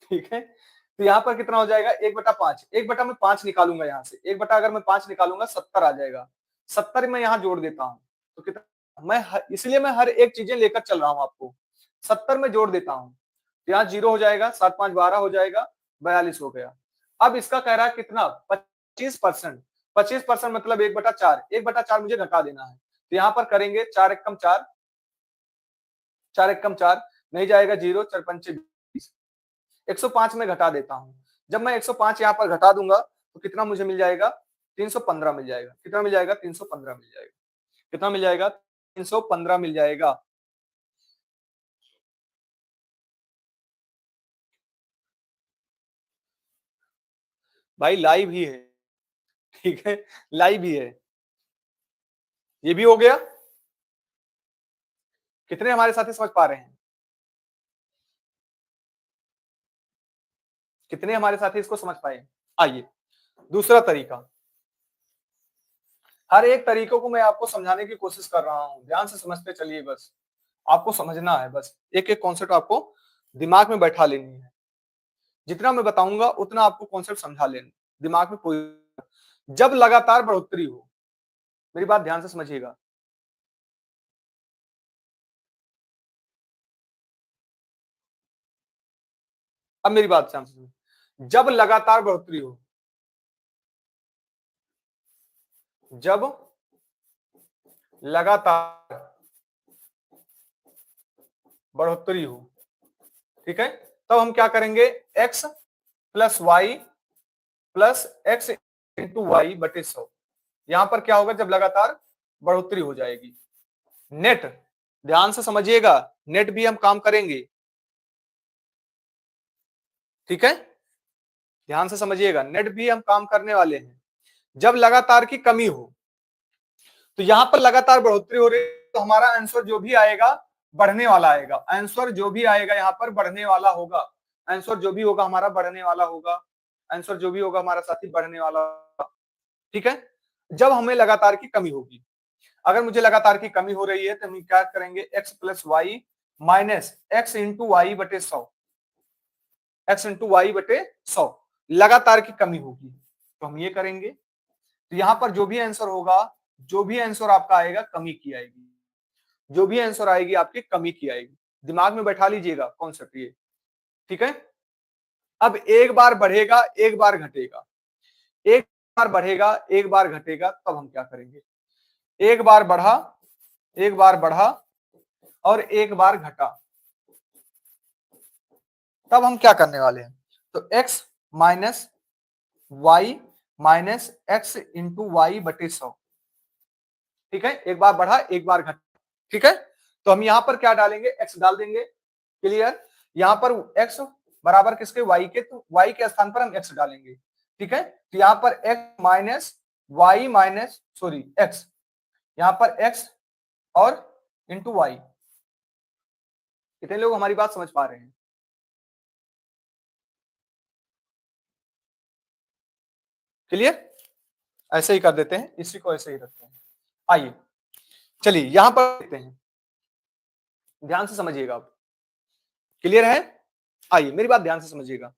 ठीक है, तो यहाँ पर कितना हो जाएगा 1/5, 1 बटा मैं 5 निकालूंगा, यहाँ से 1 बटा अगर मैं 5 निकालूंगा 70 आ जाएगा, 70 में यहाँ जोड़ देता हूँ तो कितना, इसलिए मैं हर एक चीजें लेकर चल रहा हूँ आपको। 70 में जोड़ देता हूँ तो यहाँ 0 हो जाएगा, 7 5 12 हो जाएगा, 42 हो गया। अब इसका कह रहा है कितना 25%, 25% मतलब 1/4, 1/4 मुझे घटा देना है, तो यहाँ पर करेंगे 4 एकम 4, 4 एकम 4 नहीं जाएगा 0, 4 पंचे 20, 105 में घटा देता हूं। जब मैं 105 यहां पर घटा दूंगा तो कितना मुझे मिल जाएगा 315 मिल जाएगा। कितना मिल जाएगा 315 मिल जाएगा। कितना मिल जाएगा 315 मिल जाएगा। भाई लाइव ही है, ठीक है, लाइव ही है। ये भी हो गया। कितने हमारे साथी समझ पा रहे हैं, कितने हमारे साथी इसको समझ पाए। आइए दूसरा तरीका, हर एक तरीकों को मैं आपको समझाने की कोशिश कर रहा हूं, ध्यान से समझते चलिए, बस आपको समझना है, बस एक एक कॉन्सेप्ट आपको दिमाग में बैठा लेनी है। जितना मैं बताऊंगा उतना आपको कॉन्सेप्ट समझा लेना, दिमाग में कोई, जब लगातार बढ़ोतरी हो, मेरी बात ध्यान से समझिएगा। अब मेरी बात ध्यान से सुनिए। जब लगातार बढ़ोतरी हो, जब लगातार बढ़ोतरी हो, ठीक है, तब हम क्या करेंगे, x plus Y plus X into Y बटे 100। यहां पर क्या होगा, जब लगातार बढ़ोतरी हो जाएगी। नेट, ध्यान से समझिएगा, नेट भी हम काम करेंगे, ठीक है, ध्यान से समझिएगा, नेट भी हम काम करने वाले हैं। जब लगातार की कमी हो, तो यहां पर लगातार बढ़ोतरी हो रही है, तो हमारा आंसर जो भी आएगा बढ़ने वाला आएगा। आंसर जो भी आएगा यहाँ पर बढ़ने वाला होगा। आंसर जो भी होगा हमारा बढ़ने वाला होगा। आंसर जो भी होगा हमारा साथी बढ़ने वाला होगा। ठीक है, जब हमें लगातार की कमी होगी, अगर मुझे लगातार की कमी हो रही है तो हम क्या करेंगे, X plus Y minus X into Y बटे 100, एक्स इंटू वाई बटे 100 लगातार की कमी होगी, तो हम ये करेंगे। तो यहां पर जो भी आंसर होगा, जो भी आंसर आपका आएगा कमी की आएगी, जो भी आंसर आएगी आपकी कमी की आएगी। दिमाग में बैठा लीजिएगा कॉन्सेप्ट ये, ठीक है। अब एक बार बढ़ेगा एक बार घटेगा, एक बार बढ़ेगा एक बार घटेगा, तब हम क्या करेंगे, एक बार बढ़ा एक बार बढ़ा और एक बार घटा, तब हम क्या करने वाले हैं, तो x minus Y minus X into Y बटे 100, ठीक है, एक बार बढ़ा एक बार घटा, ठीक है। तो हम यहां पर क्या डालेंगे, x डाल देंगे, क्लियर। यहां पर x बराबर किसके, y के, तो y के स्थान पर हम x डालेंगे, ठीक है। तो यहां पर x minus Y minus sorry x, यहां पर x और इंटू वाई। कितने लोग हमारी बात समझ पा रहे हैं, क्लियर। ऐसे ही कर देते हैं, इसी को ऐसे ही रखते हैं। आइए चलिए यहां पर देखते हैं, ध्यान से समझिएगा आप, क्लियर है। आइए मेरी बात ध्यान से समझिएगा,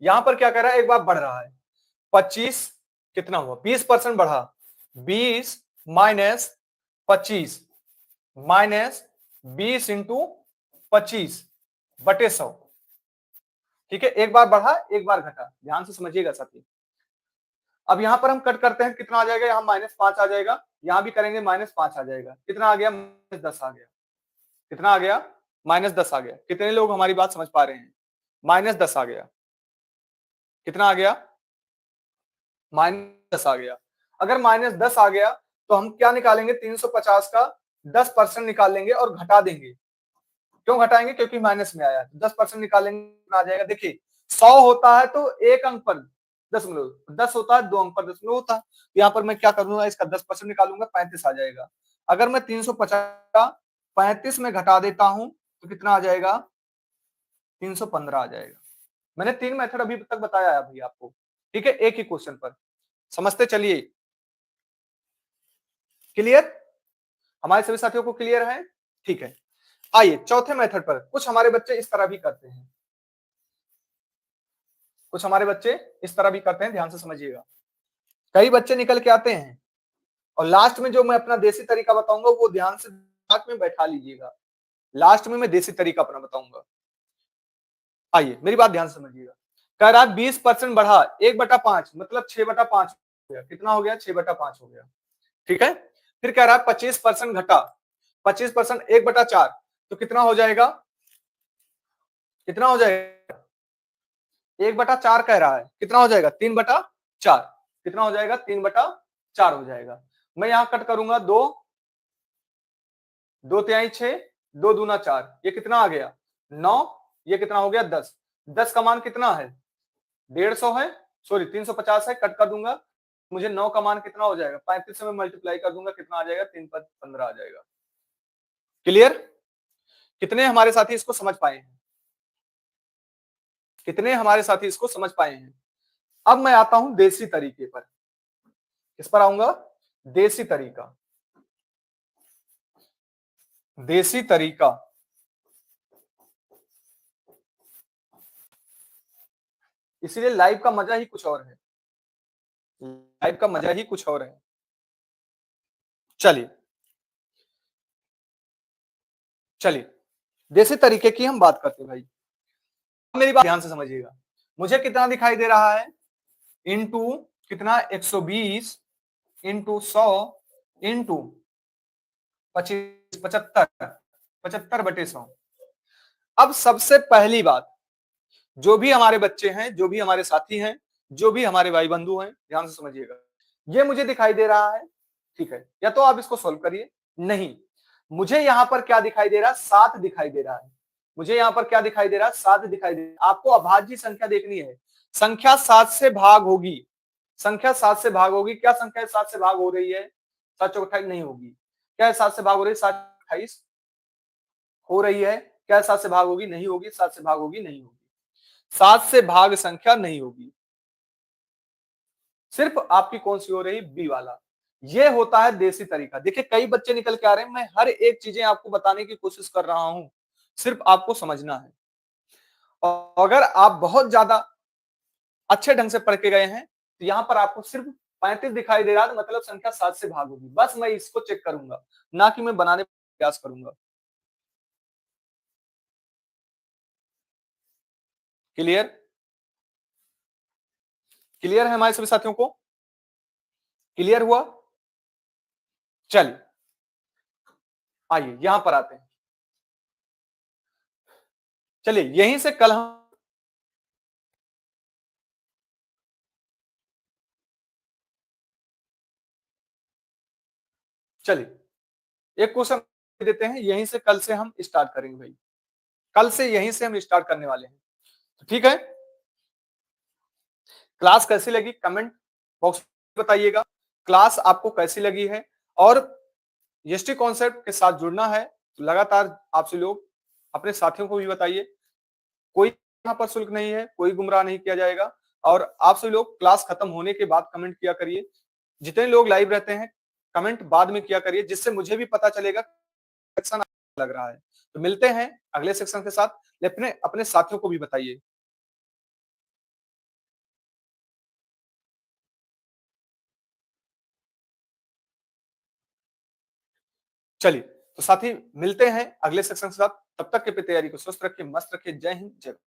यहां पर क्या कर रहा है, एक बार बढ़ रहा है 25, कितना हुआ 20% बढ़ा, 20 माइनस 25 माइनस 20 इंटू 25 बटे 100, ठीक है, एक बार बढ़ा एक बार घटा, ध्यान से समझिएगा साथी। अब यहां पर हम कट करते हैं, कितना आ जाएगा, यहां -5 आ जाएगा, यहां भी करेंगे -5 आ जाएगा, कितना आ गया, -10 आ गया, कितना आ गया, -10 आ गया। कितने लोग हमारी बात समझ पा रहे हैं, -10 आ गया, कितना आ गया, -10 आ गया। अगर -10 आ गया तो हम क्या निकालेंगे, 350 का 10% निकाल लेंगे और घटा देंगे। क्यों घटाएंगे, क्योंकि माइनस में आया, 10% निकालेंगे आ जाएगा। देखिए 100 होता है तो एक अंक पर दशमलव, 10 होता है 2 अंक पर दशमलव होता है, यहाँ पर मैं क्या करूंगा, इसका 10% निकालूंगा, 35 आ जाएगा। अगर मैं 350 का 35 में घटा देता हूं तो कितना आ जाएगा, 315 आ जाएगा। मैंने 3 मेथड अभी तक बताया है भैया आपको, ठीक है, एक ही क्वेश्चन पर, समझते चलिए, क्लियर, हमारे सभी साथियों को क्लियर है, ठीक है। आइए चौथे मेथड पर, कुछ हमारे बच्चे इस तरह भी करते हैं, कुछ हमारे बच्चे इस तरह भी करते हैं, ध्यान से समझिएगा। कई बच्चे निकल के आते हैं और लास्ट में जो मैं अपना देसी तरीका बताऊंगा वो ध्यान से दिमाग में बैठा लीजिएगा, लास्ट में मैं देसी तरीका अपना बताऊंगा। आइए मेरी बात ध्यान से समझिएगा, कह रहा 20% बढ़ा 1/5 मतलब 6/5 हो गया, कितना हो गया, 6/5 हो गया, ठीक है। फिर कह रहा है 25% घटा, 25% 1/4, तो कितना हो जाएगा, कितना हो जाएगा, 1/4 कह रहा है, कितना हो जाएगा, 3/4, कितना हो जाएगा, 3/4 हो जाएगा। मैं यहां कट करूंगा, 2 2 तिहाई 6, 2 दूना 4, ये कितना आ गया 9, ये कितना हो गया 10, 10 का मान कितना है, 150 है, सॉरी 350 है, कट कर दूंगा, मुझे 9 का मान कितना हो जाएगा, 35 से मैं मल्टीप्लाई कर दूंगा, कितना आ जाएगा, 3 पर 15 आ जाएगा। क्लियर, कितने हमारे साथी इसको समझ पाए हैं, कितने हमारे साथी इसको समझ पाए हैं। अब मैं आता हूं देसी तरीके पर, किस पर आऊंगा, देसी तरीका, देसी तरीका। इसीलिए लाइव का मजा ही कुछ और है। लाइव का मजा ही कुछ और है। चलिए, चलिए, देसी तरीके की हम बात करते हैं भाई। मेरी बात ध्यान से समझिएगा। मुझे कितना दिखाई दे रहा है? इनटू कितना 120 इनटू 100 इनटू 25 75 75/100। अब सबसे पहली बात, जो भी हमारे बच्चे हैं, जो भी हमारे साथी हैं, जो भी हमारे भाई बंधु हैं, ध्यान से समझिएगा। ये मुझे दिखाई दे रहा है, ठीक है, या तो आप इसको सॉल्व करिए। नहीं, मुझे यहां पर क्या दिखाई दे रहा है? 7 दिखाई दे रहा है। मुझे यहां पर क्या दिखाई दे रहा है? 7 दिखाई दे रहा है। आपको अभाज्य संख्या देखनी है। संख्या 7 से भाग होगी। संख्या 7 से भाग होगी। क्या संख्या 7 से भाग हो रही है? 7 चौक 28 नहीं होगी। क्या 7 से भाग हो रही है? 7 28 हो रही है। क्या 7 से भाग होगी? नहीं होगी। 7 से भाग होगी? नहीं होगी। 7 से भाग संख्या नहीं होगी। सिर्फ आपकी कौन सी हो रही? बी वाला। ये होता है देसी तरीका। देखिए कई बच्चे निकल के आ रहे हैं, मैं हर एक चीजें आपको बताने की कोशिश कर रहा हूं, सिर्फ आपको समझना है। और अगर आप बहुत ज्यादा अच्छे ढंग से पढ़ के गए हैं तो यहां पर आपको सिर्फ 35 दिखाई दे रहा है, मतलब संख्या 7 से भाग होगी। बस मैं इसको चेक करूंगा, ना कि मैं बनाने का प्रयास करूंगा। क्लियर? क्लियर है हमारे सभी साथियों को? क्लियर हुआ? चलिए आइए यहां पर आते हैं। चलिए यहीं से कल हम चलिए एक क्वेश्चन देते हैं, यहीं से कल से हम स्टार्ट करेंगे भाई। कल से यहीं से हम स्टार्ट करने वाले हैं, तो ठीक है। क्लास कैसी लगी कमेंट बॉक्स में बताइएगा। क्लास आपको कैसी लगी है, और एसटी कॉन्सेप्ट के साथ जुड़ना है तो लगातार आपसे लोग अपने साथियों को भी बताइए। कोई यहाँ पर शुल्क नहीं है, कोई गुमराह नहीं किया जाएगा। और आपसे लोग क्लास खत्म होने के बाद कमेंट किया करिए। जितने लोग लाइव रहते हैं कमेंट बाद में किया करिए, जिससे मुझे भी पता चलेगा सेक्शन लग रहा है। तो मिलते हैं अगले सेक्शन के साथ। अपने अपने साथियों को भी बताइए। चलिए तो साथी मिलते हैं अगले सेक्शन के साथ। तब तक के तैयारी को स्वस्थ रखिए, मस्त रखिए। जय हिंद, जय भारत।